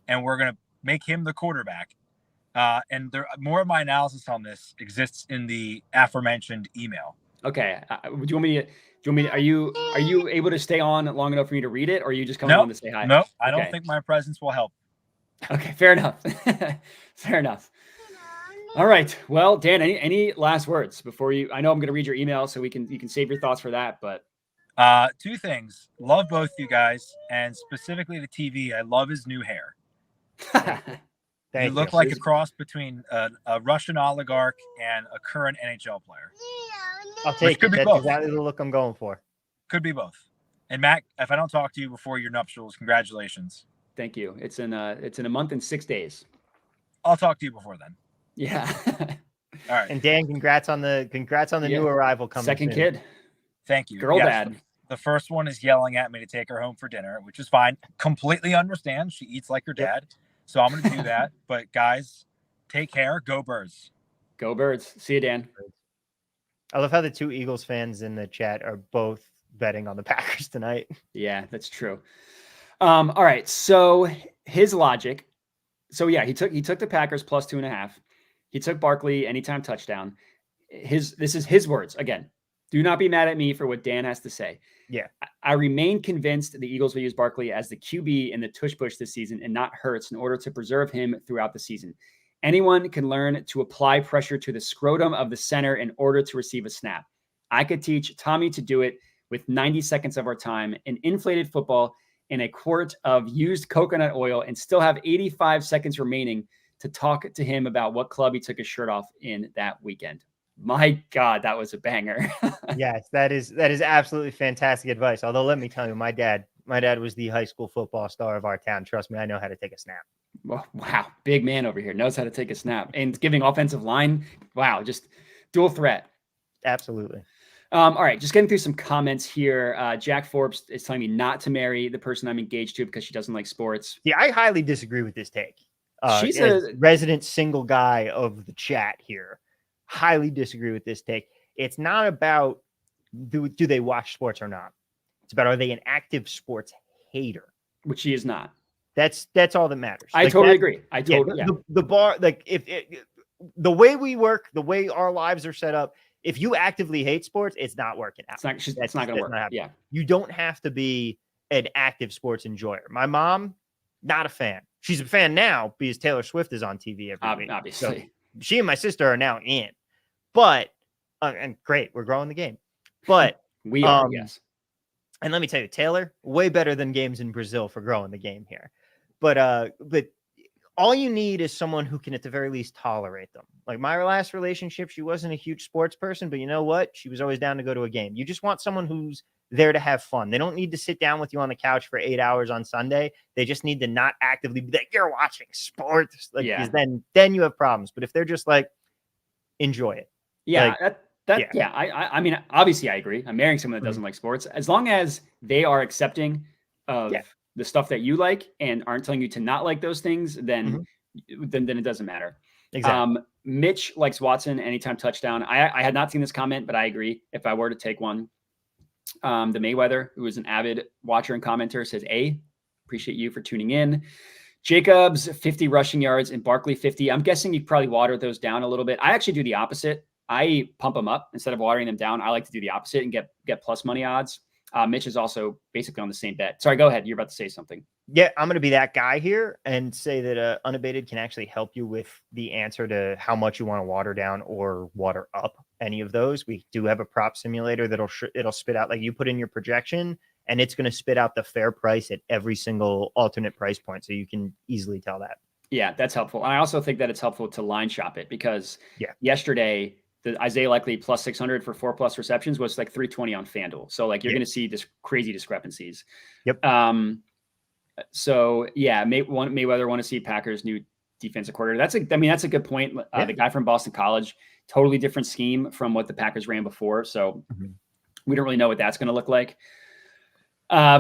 and we're going to make him the quarterback. And more of my analysis on this exists in the aforementioned email. Okay, do you want me to? Are you able to stay on long enough for me to read it, or are you just coming on to say hi? No, I don't think my presence will help. Okay, fair enough. Fair enough. All right. Well, Dan, any last words before you? I know I'm going to read your email, so you can save your thoughts for that. But 2 things: love both you guys, and specifically the TV. I love his new hair. You look like a cross between a Russian oligarch and a current NHL player. I'll take it. That's exactly the look I'm going for. Could be both. And Matt, if I don't talk to you before your nuptials, congratulations. Thank you. It's in a month and 6 days. I'll talk to you before then. Yeah. All right. And Dan, congrats on the new arrival coming. Second soon. kid. Thank you. Girl dad. The first one is yelling at me to take her home for dinner, which is fine. Completely understand. She eats like her dad. So I'm going to do that. But guys, take care. Go Birds. Go Birds. See you, Dan. I love how the two Eagles fans in the chat are both betting on the Packers tonight. Yeah, that's true. All right. So his logic. So yeah, he took the Packers plus 2.5. He took Barkley anytime touchdown. This is his words again. Do not be mad at me for what Dan has to say. Yeah. I remain convinced the Eagles will use Barkley as the QB in the tush push this season and not Hurts in order to preserve him throughout the season. Anyone can learn to apply pressure to the scrotum of the center in order to receive a snap. I could teach Tommy to do it with 90 seconds of our time, an inflated football, and a quart of used coconut oil, and still have 85 seconds remaining to talk to him about what club he took his shirt off in that weekend. My God, that was a banger. Yes, that is absolutely fantastic advice. Although, let me tell you, my dad was the high school football star of our town. Trust me, I know how to take a snap. Well, wow, big man over here knows how to take a snap and giving offensive line. Wow, just dual threat. Absolutely. All right, just getting through some comments here. Jack Forbes is telling me not to marry the person I'm engaged to because she doesn't like sports. Yeah, I highly disagree with this take. She's a resident single guy of the chat here. Highly disagree with this take. It's not about do they watch sports or not. It's about, are they an active sports hater? Which she is not. That's all that matters. I totally agree. The bar, like if the way we work, the way our lives are set up, if you actively hate sports, it's not working out. It's not going to work. Yeah. You don't have to be an active sports enjoyer. My mom, not a fan. She's a fan now because Taylor Swift is on TV every week. Obviously. So she and my sister are now in. But, and great, we're growing the game. But we are, yes. And let me tell you, Taylor, way better than games in Brazil for growing the game here. But all you need is someone who can at the very least tolerate them. Like my last relationship, she wasn't a huge sports person, but you know what? She was always down to go to a game. You just want someone who's there to have fun. They don't need to sit down with you on the couch for 8 hours on Sunday. They just need to not actively be like, you're watching sports. Like, then you have problems. But if they're just like, enjoy it. Yeah. Like, I mean, obviously I agree. I'm marrying someone that doesn't like sports. As long as they are accepting of the stuff that you like and aren't telling you to not like those things, then it doesn't matter. Exactly. Mitch likes Watson anytime touchdown. I had not seen this comment, but I agree. If I were to take one, the Mayweather, who is an avid watcher and commenter, says, appreciate you for tuning in. Jacobs, 50 rushing yards and Barkley 50. I'm guessing you probably watered those down a little bit. I actually do the opposite. I pump them up instead of watering them down. I like to do the opposite and get plus money odds. Mitch is also basically on the same bet. Sorry, go ahead. You're about to say something. Yeah, I'm going to be that guy here and say that Unabated can actually help you with the answer to how much you want to water down or water up any of those. We do have a prop simulator that'll it'll spit out, like you put in your projection and it's going to spit out the fair price at every single alternate price point. So you can easily tell that. Yeah, that's helpful. And I also think that it's helpful to line shop it because yesterday, the Isaiah Likely plus 600 for 4+ receptions was like 320 on FanDuel. So like you're going to see this crazy discrepancies. Yep. So yeah, Mayweather want to see Packers new defensive coordinator. That's a good point. The guy from Boston College, totally different scheme from what the Packers ran before. So we don't really know what that's going to look like.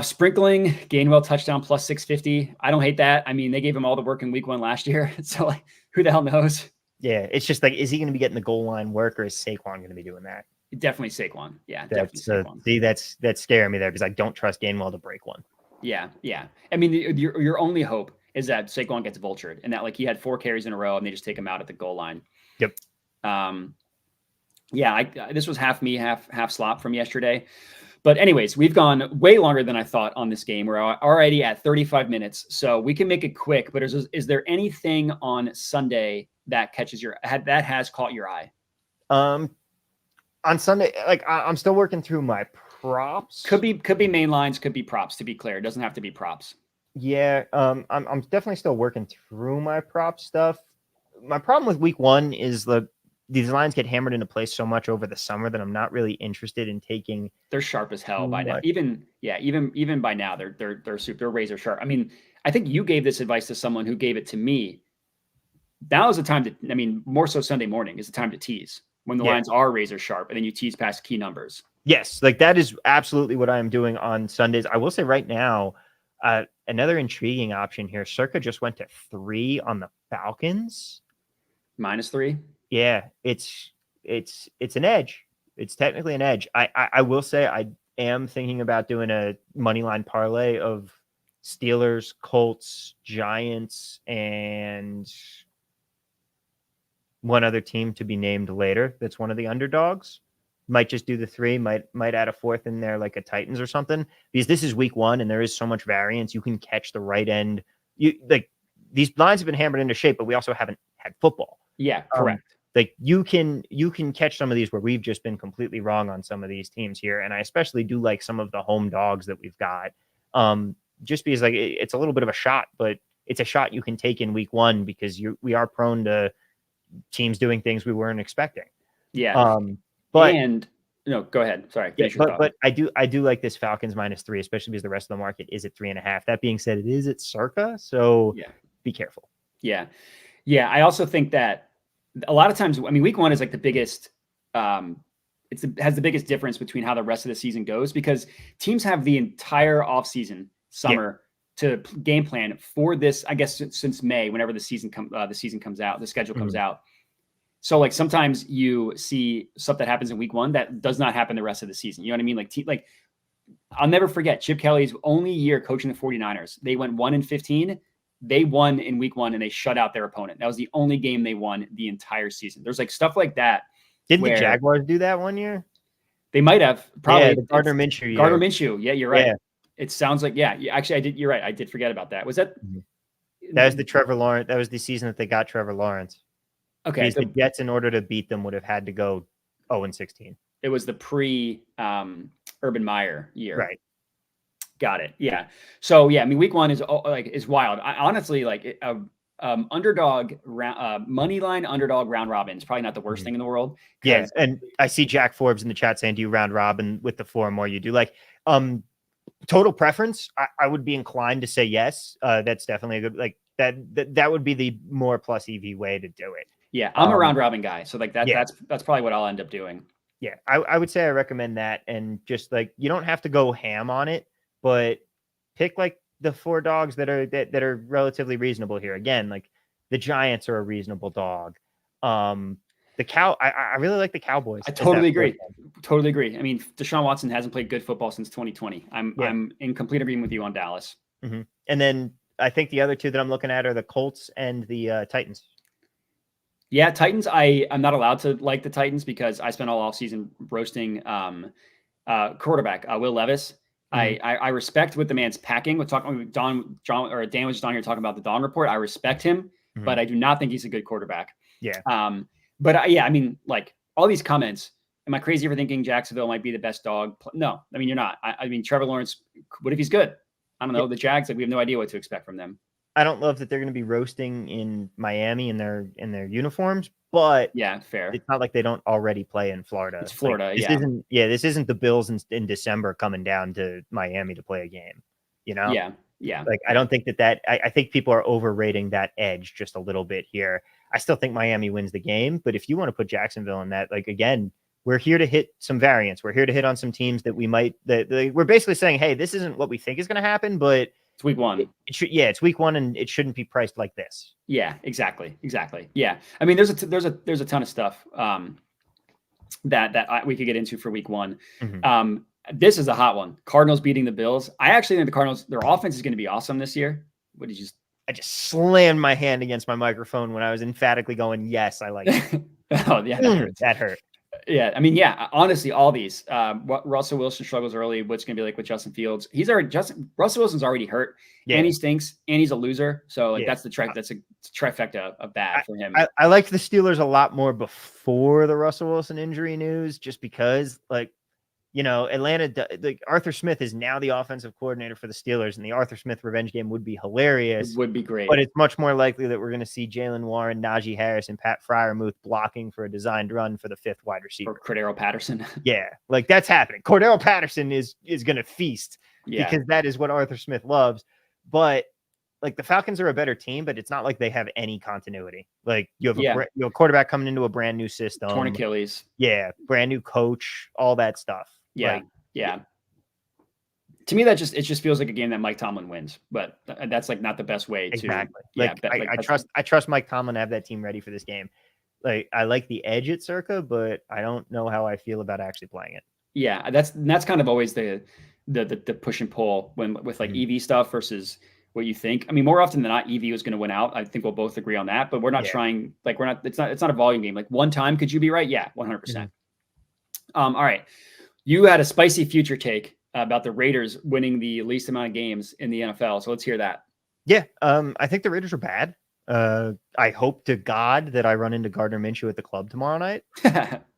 Sprinkling Gainwell touchdown plus 650. I don't hate that. I mean, they gave him all the work in week 1 last year. So like, who the hell knows? Yeah, it's just like, is he going to be getting the goal line work or is Saquon going to be doing that? Definitely Saquon. Yeah, definitely Saquon. See, that's scaring me there because I don't trust Gainwell to break one. Yeah. I mean, your only hope is that Saquon gets vultured and that like he had 4 carries in a row and they just take him out at the goal line. Yep. This was half me, half slop from yesterday. But anyways, we've gone way longer than I thought on this game. We're already at 35 minutes, so we can make it quick. But is there anything on Sunday that has caught your eye? On Sunday, like I'm still working through my props. Could be main lines, could be props. To be clear, it doesn't have to be props. Yeah, I'm definitely still working through my prop stuff. My problem with week one is these lines get hammered into place so much over the summer that I'm not really interested in taking. They're sharp as hell too by now. much. Even by now, they're razor sharp. I mean, I think you gave this advice to someone who gave it to me. Now is the time to, I mean, more so Sunday morning is the time to tease when the Yeah. lines are razor sharp, and then you tease past key numbers. Yes, like that is absolutely what I am doing on Sundays. I will say right now, another intriguing option here. Circa just went to 3 on the Falcons. -3. Yeah, it's an edge. It's technically an edge. I will say I am thinking about doing a money line parlay of Steelers, Colts, Giants, and one other team to be named later. That's one of the underdogs. Might just do the 3. Might add a 4th in there, like a Titans or something. Because this is week 1, and there is so much variance. You can catch the right end. You like these lines have been hammered into shape, but we also haven't had football. Yeah, correct. Like you can catch some of these where we've just been completely wrong on some of these teams here, and I especially do like some of the home dogs that we've got. Just because like it's a little bit of a shot, but it's a shot you can take in week 1 because we are prone to teams doing things we weren't expecting. Yeah. But and no, go ahead. Sorry. yeah, Finish your thought. but I do like this Falcons -3, especially because the rest of the market is at 3.5. That being said, it is at Circa, so Yeah. be careful. Yeah. Yeah. I also think that a lot of times, I mean, week 1 is like the biggest, has the biggest difference between how the rest of the season goes because teams have the entire offseason, summer to game plan for this, I guess, since May, whenever the season comes out, the schedule comes out. So like sometimes you see stuff that happens in week 1 that does not happen the rest of the season. You know what I mean? Like I'll never forget Chip Kelly's only year coaching the 49ers. They went 1-15. They won in week 1 and they shut out their opponent. That was the only game they won the entire season. There's like stuff like that. Didn't the Jaguars do that one year? They might have. Probably. Yeah, the Gardner Minshew year. Gardner Minshew. Yeah, you're right. Yeah. It sounds like, yeah. Actually, I did. You're right. I did forget about that. Was that? That was the Trevor Lawrence. That was the season that they got Trevor Lawrence. Okay. The Jets, in order to beat them, would have had to go 0-16. It was the Urban Meyer year. Right. Got it. Yeah. So yeah, I mean, week 1 is wild. I honestly like underdog round, money line underdog round robin is probably not the worst thing in the world. Yeah, and I see Jack Forbes in the chat saying, "Do you round robin with the 4 more you do?" Like, total preference, I would be inclined to say yes. That's definitely a good like that would be the more plus EV way to do it. Yeah, I'm a round robin guy, so like that. Yeah. That's probably what I'll end up doing. Yeah, I would say I recommend that, and just like you don't have to go ham on it, but pick like the 4 dogs that are relatively reasonable here. Again, like the Giants are a reasonable dog. I really like the Cowboys. I totally agree. Totally agree. I mean, Deshaun Watson hasn't played good football since 2020. I'm in complete agreement with you on Dallas. And then I think the other 2 that I'm looking at are the Colts and the Titans. Yeah, Titans. I'm not allowed to like the Titans because I spent all offseason roasting quarterback Will Levis. I respect what the man's packing. We're talking Dan was just on here talking about the Dawn Report. I respect him, but I do not think he's a good quarterback. Yeah. But I mean, like all these comments. Am I crazy for thinking Jacksonville might be the best dog? No, I mean you're not. I mean Trevor Lawrence. What if he's good? I don't know. The Jags, like we have no idea what to expect from them. I don't love that they're going to be roasting in Miami in their uniforms, but yeah, fair. It's not like they don't already play in Florida. It's Florida. Like, this isn't the Bills in December coming down to Miami to play a game. You know? Yeah. Like I don't think that I think people are overrating that edge just a little bit here. I still think Miami wins the game, but if you want to put Jacksonville in that, like again, we're here to hit some variance. We're here to hit on some teams that we're basically saying, hey, this isn't what we think is going to happen, but it's week 1. It's week 1, and it shouldn't be priced like this. Yeah, exactly. Yeah, I mean, there's a ton of stuff that we could get into for week 1. This is a hot one. Cardinals beating the Bills. I actually think the Cardinals, their offense is going to be awesome this year. I just slammed my hand against my microphone when I was emphatically going, yes, I like it. Oh, yeah, that hurt. Yeah, I mean, yeah, honestly, all these. Russell Wilson struggles early. What's going to be like with Justin Fields? Russell Wilson's already hurt, and he stinks, and he's a loser. So like that's a trifecta of bad for him. I liked the Steelers a lot more before the Russell Wilson injury news, just because like Atlanta, like Arthur Smith is now the offensive coordinator for the Steelers, and the Arthur Smith revenge game would be hilarious. It would be great. But it's much more likely that we're going to see Jalen Warren, Najee Harris, and Pat Fryermuth blocking for a designed run for the 5th wide receiver. Or Cordero Patterson. Yeah, like that's happening. Cordero Patterson is going to feast because that is what Arthur Smith loves. But like the Falcons are a better team, but it's not like they have any continuity. Like you have a quarterback coming into a brand new system, torn Achilles. Yeah, brand new coach, all that stuff. Yeah, To me, it just feels like a game that Mike Tomlin wins, but that's like not the best way to. Exactly. I trust Mike Tomlin to have that team ready for this game. Like I like the edge at Circa, but I don't know how I feel about actually playing it. Yeah, that's kind of always the push and pull with like EV stuff versus what you think. I mean, more often than not, EV was going to win out. I think we'll both agree on that, but we're not trying. Like it's not a volume game. Like one time, could you be right? Yeah, 100%. All right, you had a spicy future take about the Raiders winning the least amount of games in the NFL. So let's hear that. Yeah, I think the Raiders are bad. I hope to God that I run into Gardner Minshew at the club tomorrow night.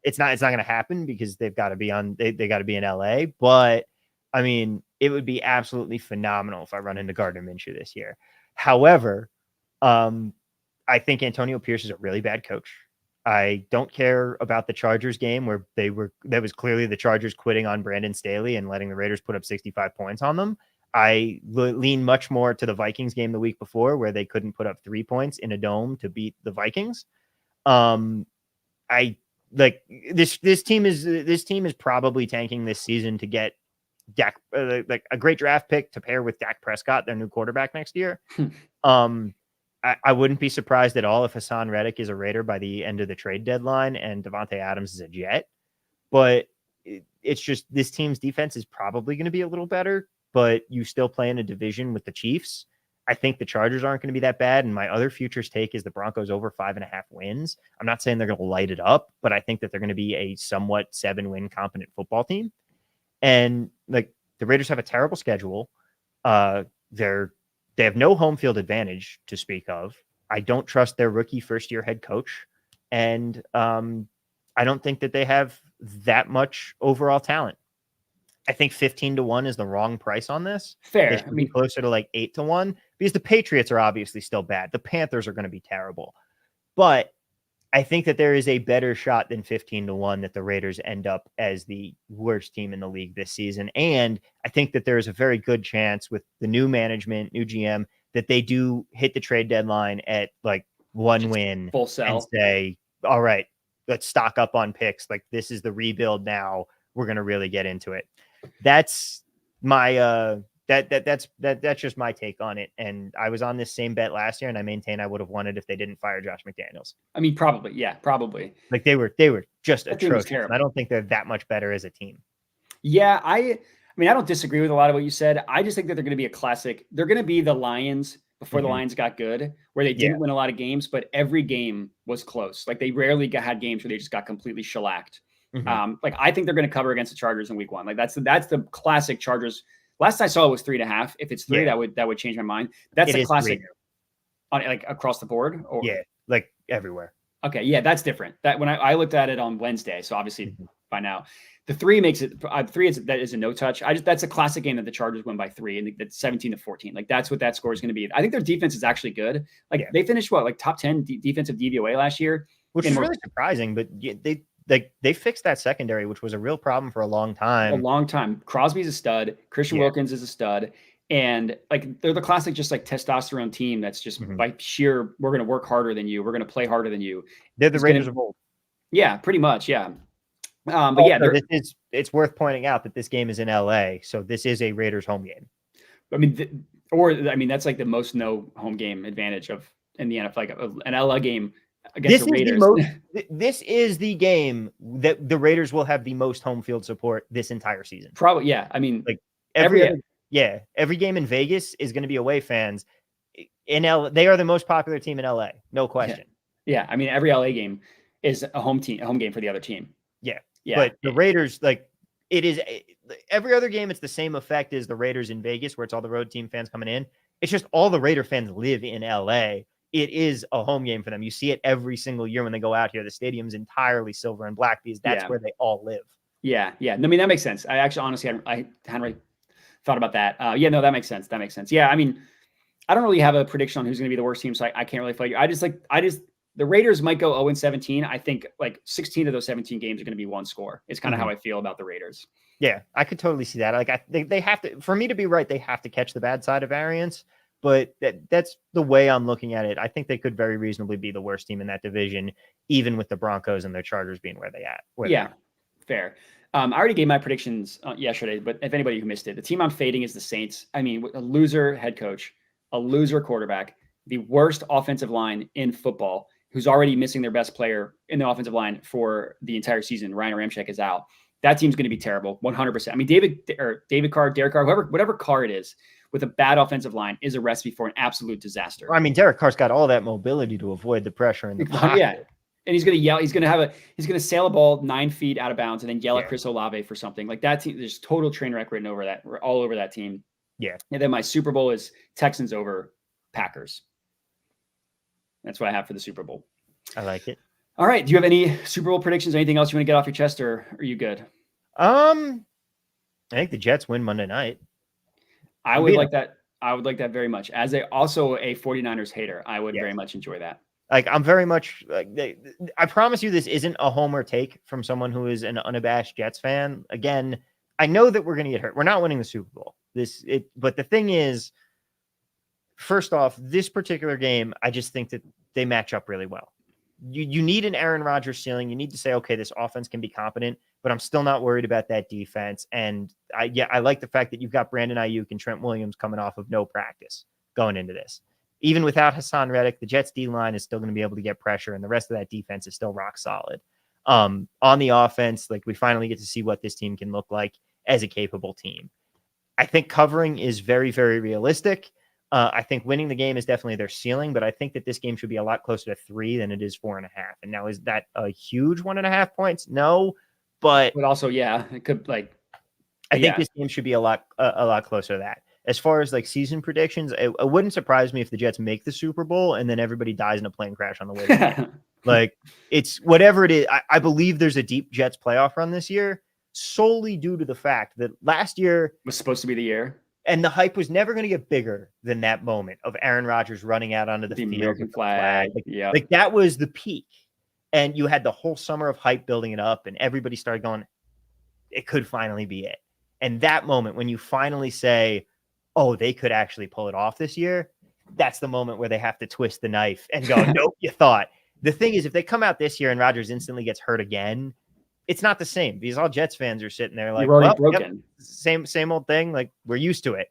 It's not going to happen because they've got to be they got to be in LA. But I mean, it would be absolutely phenomenal if I run into Gardner Minshew this year. However, I think Antonio Pierce is a really bad coach. I don't care about the Chargers game where that was clearly the Chargers quitting on Brandon Staley and letting the Raiders put up 65 points on them. I lean much more to the Vikings game the week before where they couldn't put up 3 points in a dome to beat the Vikings. I like this team is probably tanking this season to get Dak, like a great draft pick to pair with Dak Prescott, their new quarterback next year. I wouldn't be surprised at all if Hassan Reddick is a Raider by the end of the trade deadline and Devontae Adams is a Jet. But it's just this team's defense is probably going to be a little better, but you still play in a division with the Chiefs. I think the Chargers aren't going to be that bad. And my other futures take is the Broncos over 5.5 wins. I'm not saying they're going to light it up, but I think that they're going to be a somewhat 7-win competent football team. And like the Raiders have a terrible schedule. They have no home field advantage to speak of. I don't trust their rookie first-year head coach. And I don't think that they have that much overall talent. I think 15-1 is the wrong price on this. Fair. It should be closer to like 8-1 because the Patriots are obviously still bad. The Panthers are going to be terrible. But I think that there is a better shot than 15-1 that the Raiders end up as the worst team in the league this season. And I think that there is a very good chance with the new management, new GM, that they do hit the trade deadline at like 1 win full sell and say, all right, let's stock up on picks. Like this is the rebuild now. We're going to really get into it. That's my that's just my take on it. And I was on this same bet last year, and I maintain I would have won it if they didn't fire Josh McDaniels. I mean, probably, yeah, probably. Like they were just atrocious. I don't think they're that much better as a team. Yeah, I mean, I don't disagree with a lot of what you said. I just think that they're going to be a classic. They're going to be the Lions before the Lions got good, where they didn't win a lot of games, but every game was close. Like they rarely had games where they just got completely shellacked. Like I think they're going to cover against the Chargers in week 1. Like that's the classic Chargers. Last I saw it was 3.5. If it's 3, that would change my mind. That's the classic on like across the board. Or like everywhere. Okay, yeah, that's different. That when I looked at it on Wednesday, so obviously by now, the 3 makes it 3 is a no touch. That's a classic game that the Chargers win by 3, and that's 17-14. Like that's what that score is going to be. I think their defense is actually good. Like they finished like top 10 defensive DVOA last year, which is really surprising. But they fixed that secondary, which was a real problem for a long time. Crosby's a stud. Christian Wilkins is a stud. And like, they're the classic, just like testosterone team. That's just by sheer, we're going to work harder than you. We're going to play harder than you. They're the Raiders of old. Yeah, pretty much. Yeah. But yeah, it's worth pointing out that this game is in LA. So this is a Raiders home game. I mean, that's like the most no home game advantage in the NFL, like an LA game. Against the Raiders. This is the game that the Raiders will have the most home field support this entire season. Probably, yeah. I mean, like every game in Vegas is going to be away fans. In LA, they are the most popular team in LA, no question. Yeah. I mean, every LA game is a home game for the other team. Yeah. But the Raiders, like it is every other game. It's the same effect as the Raiders in Vegas, where it's all the road team fans coming in. It's just all the Raider fans live in LA. It is a home game for them. You see it every single year when they go out here. The stadium's entirely silver and black because that's where they all live. Yeah. I mean, that makes sense. I actually, honestly, I hadn't really thought about that. Yeah, no, that makes sense. That makes sense. Yeah, I mean, I don't really have a prediction on who's going to be the worst team, so I can't really fight you. The Raiders might go 0-17. I think like 16 of those 17 games are going to be one score. It's kind of how I feel about the Raiders. Yeah, I could totally see that. Like, they have to, for me to be right, they have to catch the bad side of variance. But that's the way I'm looking at it. I think they could very reasonably be the worst team in that division, even with the Broncos and their Chargers being where they at. Fair. I already gave my predictions yesterday, but if anybody who missed it, the team I'm fading is the Saints. I mean, a loser head coach, a loser quarterback, the worst offensive line in football, who's already missing their best player in the offensive line for the entire season. Ryan Ramczyk is out. That team's going to be terrible, 100%. I mean, David Carr, Derek Carr, whatever Carr it is, with a bad offensive line is a recipe for an absolute disaster. I mean, Derek Carr's got all that mobility to avoid the pressure in the pocket. Yeah. And he's going to yell. He's going to sail a ball 9 feet out of bounds and then yell at Chris Olave for something like that. Team, there's total train wreck written over that, all over that team. Yeah. And then my Super Bowl is Texans over Packers. That's what I have for the Super Bowl. I like it. All right. Do you have any Super Bowl predictions? Anything else you want to get off your chest, or are you good? I think the Jets win Monday night. I would like that. I would like that very much. As also a 49ers hater, I would very much enjoy that. Like, I'm very much like, I promise you, this isn't a homer take from someone who is an unabashed Jets fan. Again, I know that we're going to get hurt. We're not winning the Super Bowl. But the thing is, first off, this particular game, I just think that they match up really well. You need an Aaron Rodgers ceiling. You need to say, okay, this offense can be competent, but I'm still not worried about that defense. And I like the fact that you've got Brandon Ayuk and Trent Williams coming off of no practice going into this. Even without Hassan Reddick, the Jets D-line is still going to be able to get pressure, and the rest of that defense is still rock solid. On the offense, like, we finally get to see what this team can look like as a capable team. I think covering is very, very realistic. I think winning the game is definitely their ceiling, but I think that this game should be a lot closer to 3 than it is 4.5. And now, is that a huge 1.5 points? No, but also, it could, like, I think this game should be a lot closer to that. As far as like season predictions, it wouldn't surprise me if the Jets make the Super Bowl and then everybody dies in a plane crash on the way there. Like, it's whatever it is. I believe there's a deep Jets playoff run this year, solely due to the fact that last year was supposed to be the year. And the hype was never going to get bigger than that moment of Aaron Rodgers running out onto the field. American flag. Like, that was the peak. And you had the whole summer of hype building it up, and everybody started going, it could finally be it. And that moment when you finally say, oh, they could actually pull it off this year, that's the moment where they have to twist the knife and go, nope, you thought. The thing is, if they come out this year and Rodgers instantly gets hurt again, it's not the same, because all Jets fans are sitting there like, well, broken. Yep, same old thing. Like, we're used to it.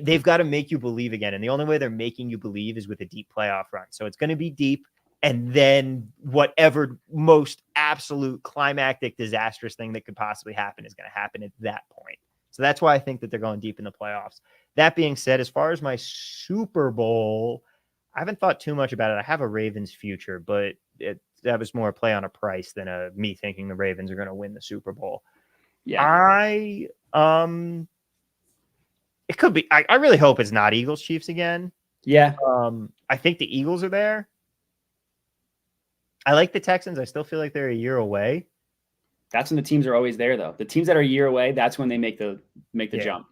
They've got to make you believe again. And the only way they're making you believe is with a deep playoff run. So it's going to be deep. And then whatever most absolute climactic, disastrous thing that could possibly happen is going to happen at that point. So that's why I think that they're going deep in the playoffs. That being said, as far as my Super Bowl, I haven't thought too much about it. I have a Ravens future, but that was more a play on a price than me thinking the Ravens are going to win the Super Bowl. Yeah. It could be. I really hope it's not Eagles Chiefs again. Yeah. I think the Eagles are there. I like the Texans. I still feel like they're a year away. That's when the teams are always there, though. The teams that are a year away, that's when they make the jump.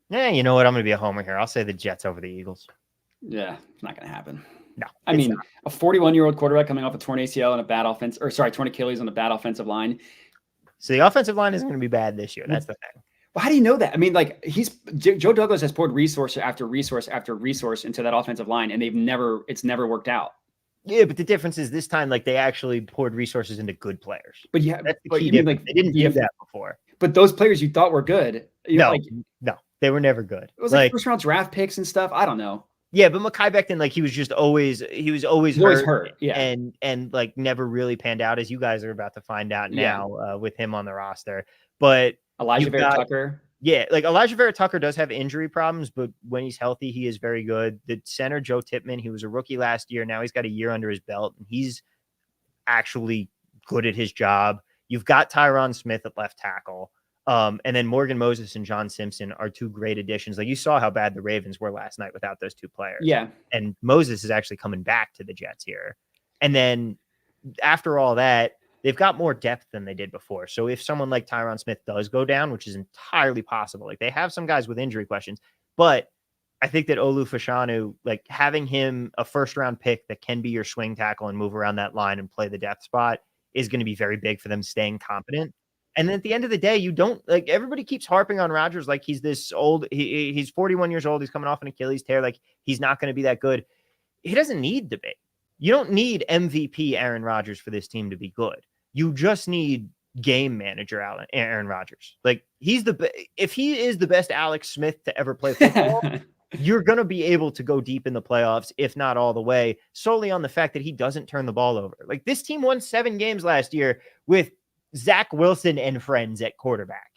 Yeah, you know what? I'm going to be a homer here. I'll say the Jets over the Eagles. Yeah, it's not going to happen. No. I mean, not. A 41-year-old quarterback coming off a torn ACL and a bad offense, torn Achilles on a bad offensive line. So the offensive line isn't going to be bad this year. That's the thing. Well, how do you know that? I mean, like, Joe Douglas has poured resource after resource after resource into that offensive line, and it's never worked out. Yeah, but the difference is this time, like, they actually poured resources into good players. But yeah, that's the key difference. They didn't do that before. But those players you thought were good, no, they were never good. It was like first round draft picks and stuff. I don't know. Yeah, but Mekhi Becton, like, he was always hurt. Yeah, and like never really panned out, as you guys are about to find out now with him on the roster. But Elijah Vera Tucker. Yeah, like Elijah Vera Tucker does have injury problems, but when he's healthy, he is very good. The center, Joe Tippmann, he was a rookie last year. Now he's got a year under his belt, and he's actually good at his job. You've got Tyron Smith at left tackle. And then Morgan Moses and John Simpson are two great additions. Like, you saw how bad the Ravens were last night without those two players. Yeah. And Moses is actually coming back to the Jets here. And then after all that, they've got more depth than they did before. So if someone like Tyron Smith does go down, which is entirely possible, like they have some guys with injury questions, but I think that Olu Fashanu, like having him a first round pick that can be your swing tackle and move around that line and play the depth spot is going to be very big for them staying competent. And then at the end of the day, you don't like everybody keeps harping on Rodgers like he's this old. He's 41 years old. He's coming off an Achilles tear. Like he's not going to be that good. He doesn't need to be. You don't need MVP Aaron Rodgers for this team to be good. You just need game manager Aaron Rodgers. Like if he is the best Alex Smith to ever play football, you're going to be able to go deep in the playoffs, if not all the way, solely on the fact that he doesn't turn the ball over. Like this team won 7 games last year with Zach Wilson and friends at quarterback.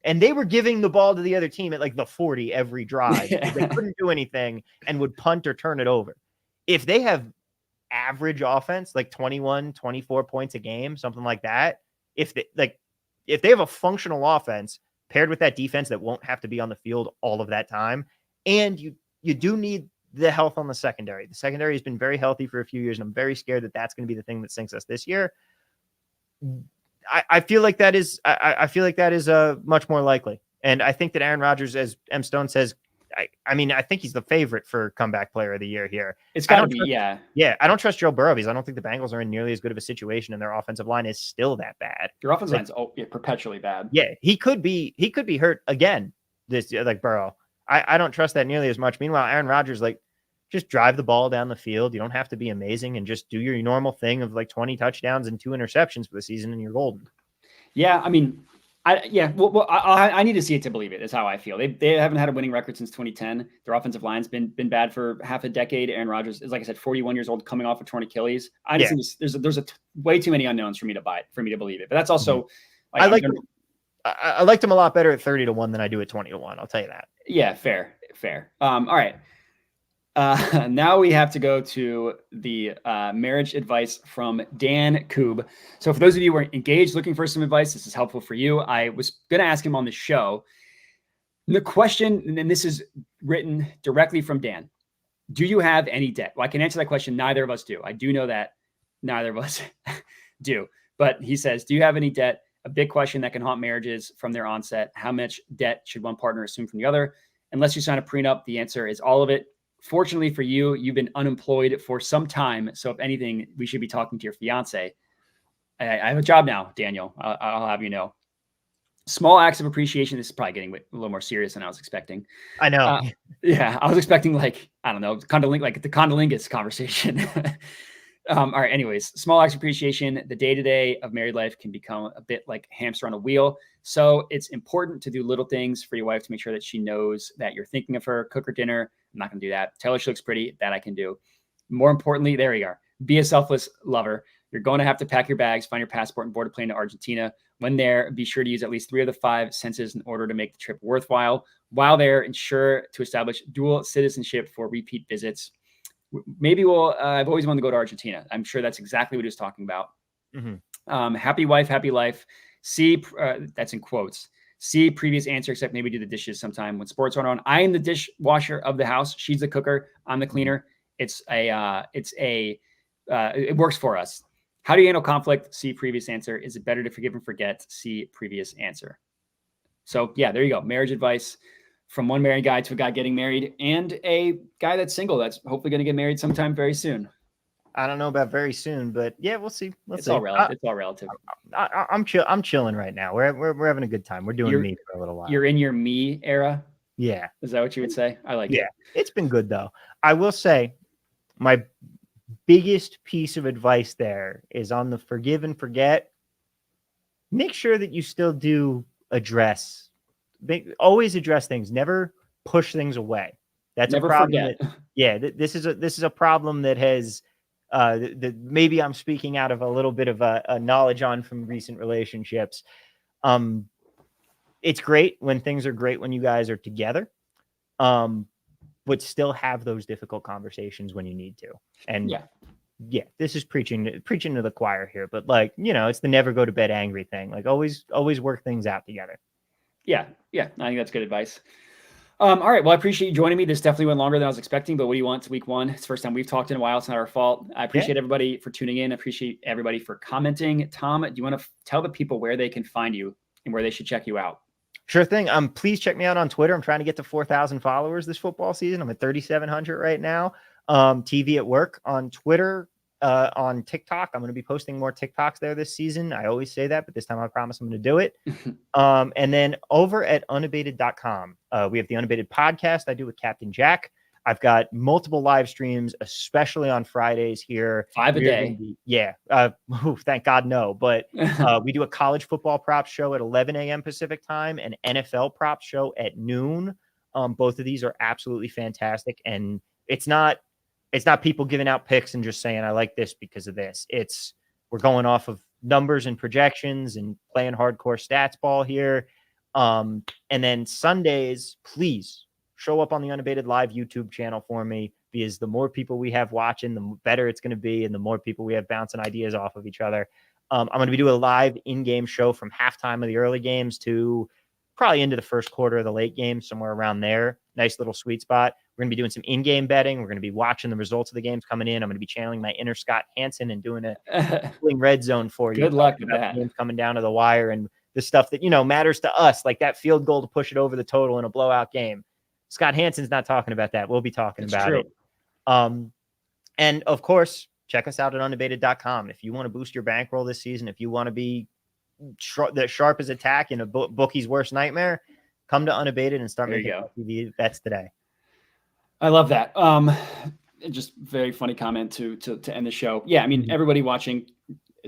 And they were giving the ball to the other team at like the 40 every drive. They couldn't do anything and would punt or turn it over. If they have average offense, like 21, 24 points a game, something like that, if they have a functional offense paired with that defense that won't have to be on the field all of that time, and you do need the health on the secondary. The secondary has been very healthy for a few years, and I'm very scared that that's going to be the thing that sinks us this year. I feel like that is much more likely. And I think that Aaron Rodgers, as M. Stone says, I mean, I think he's the favorite for comeback player of the year here. It's got to be, yeah. Yeah, I don't trust Joe Burrow because I don't think the Bengals are in nearly as good of a situation, and their offensive line is still that bad. Your offensive line's perpetually bad. Yeah, he could be hurt again this year, like Burrow. I don't trust that nearly as much. Meanwhile, Aaron Rodgers, like, just drive the ball down the field. You don't have to be amazing, and just do your normal thing of like 20 touchdowns and 2 interceptions for the season, and you're golden. Yeah, I mean, I need to see it to believe it. That's how I feel. They haven't had a winning record since 2010. Their offensive line's been bad for half a decade. Aaron Rodgers is, like I said, 41 years old, coming off a torn Achilles. I just think there's way too many unknowns for me to believe it. But that's also I liked him a lot better at 30-1 than I do at 20-1. I'll tell you that. Yeah, fair. All right. Now we have to go to the marriage advice from Dan Koob. So for those of you who are engaged, looking for some advice, this is helpful for you. I was going to ask him on the show. The question, and this is written directly from Dan. Do you have any debt? Well, I can answer that question. Neither of us do. I do know that neither of us do. But he says, do you have any debt? A big question that can haunt marriages from their onset. How much debt should one partner assume from the other? Unless you sign a prenup, the answer is all of it. Fortunately for you, you've been unemployed for some time. So if anything, we should be talking to your fiance. I have a job now, Daniel. I'll have you know. Small acts of appreciation. This is probably getting a little more serious than I was expecting. I know. I was expecting the condolingus conversation. All right. Anyways, small acts of appreciation. The day-to-day of married life can become a bit like hamster on a wheel. So it's important to do little things for your wife to make sure that she knows that you're thinking of her. Cook her dinner. I'm not going to do that. Tell her she looks pretty. That I can do. More importantly, there you are. Be a selfless lover. You're going to have to pack your bags, find your passport, and board a plane to Argentina. When there, be sure to use at least 3 of the 5 senses in order to make the trip worthwhile. While there, ensure to establish dual citizenship for repeat visits. Maybe I've always wanted to go to Argentina. I'm sure that's exactly what he was talking about. Mm-hmm. Happy wife, happy life. See, that's in quotes. See previous answer, except maybe do the dishes sometime when sports aren't on. I am the dishwasher of the house. She's the cooker. I'm the cleaner. It works for us. How do you handle conflict? See previous answer. Is it better to forgive and forget? See previous answer. So yeah, there you go. Marriage advice from one married guy to a guy getting married and a guy that's single that's hopefully going to get married sometime very soon. I don't know about very soon, but yeah, we'll see. It's all relative. I'm chilling right now. We're having a good time. We're doing me for a little while. You're in your me era. Yeah. Is that what you would say? I like it. Yeah. It's been good though. I will say my biggest piece of advice there is on the forgive and forget. Make sure that you still do always address things. Never push things away. That's never a problem. This is a problem that has that maybe I'm speaking out of a little bit of a knowledge on from recent relationships. It's great when things are great when you guys are together, but still have those difficult conversations when you need to. And this is preaching to the choir here, but it's the never go to bed angry thing. Like always work things out together. Yeah. I think that's good advice. All right. Well, I appreciate you joining me. This definitely went longer than I was expecting, but what do you want? It's week 1. It's the first time we've talked in a while. It's not our fault. I appreciate everybody for tuning in. I appreciate everybody for commenting. Tom, do you want to tell the people where they can find you and where they should check you out? Sure thing. Please check me out on Twitter. I'm trying to get to 4,000 followers this football season. I'm at 3,700 right now. TV at work on Twitter, on TikTok. I'm going to be posting more TikToks there this season. I always say that, but this time I promise I'm going to do it. And then over at unabated.com, we have the Unabated podcast I do with Captain Jack. I've got multiple live streams, especially on Fridays here. 5 a day. Thank God, no. But we do a college football props show at 11 a.m. Pacific time and NFL props show at noon. Both of these are absolutely fantastic. And it's not people giving out picks and just saying, I like this because of this. We're going off of numbers and projections and playing hardcore stats ball here. And then Sundays, please show up on the Unabated Live YouTube channel for me, because the more people we have watching, the better it's going to be, and the more people we have bouncing ideas off of each other. I'm going to be doing a live in-game show from halftime of the early games to probably into the first quarter of the late game, somewhere around there. Nice little sweet spot. We're going to be doing some in-game betting. We're going to be watching the results of the games coming in. I'm going to be channeling my inner Scott Hansen and doing a red zone for you. Good luck with that. Games coming down to the wire and the stuff that, matters to us, like that field goal to push it over the total in a blowout game. Scott Hansen's not talking about that. We'll be talking about it. And of course, check us out at unabated.com. If you want to boost your bankroll this season, if you want to be the sharpest attack in a bookie's worst nightmare, come to Unabated and start making TV bets today. I love that. Just very funny comment to end the show. Yeah, I mean, everybody watching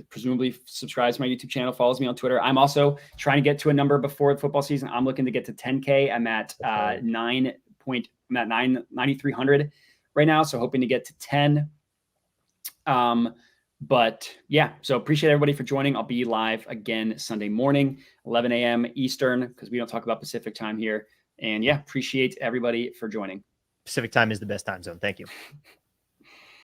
presumably subscribes to my YouTube channel, follows me on Twitter. I'm also trying to get to a number before the football season. I'm looking to get to 10K. I'm at 9,300 right now, so hoping to get to 10. But yeah, so appreciate everybody for joining. I'll be live again Sunday morning, 11 a.m. Eastern, because we don't talk about Pacific time here. And yeah, appreciate everybody for joining. Pacific time is the best time zone. Thank you.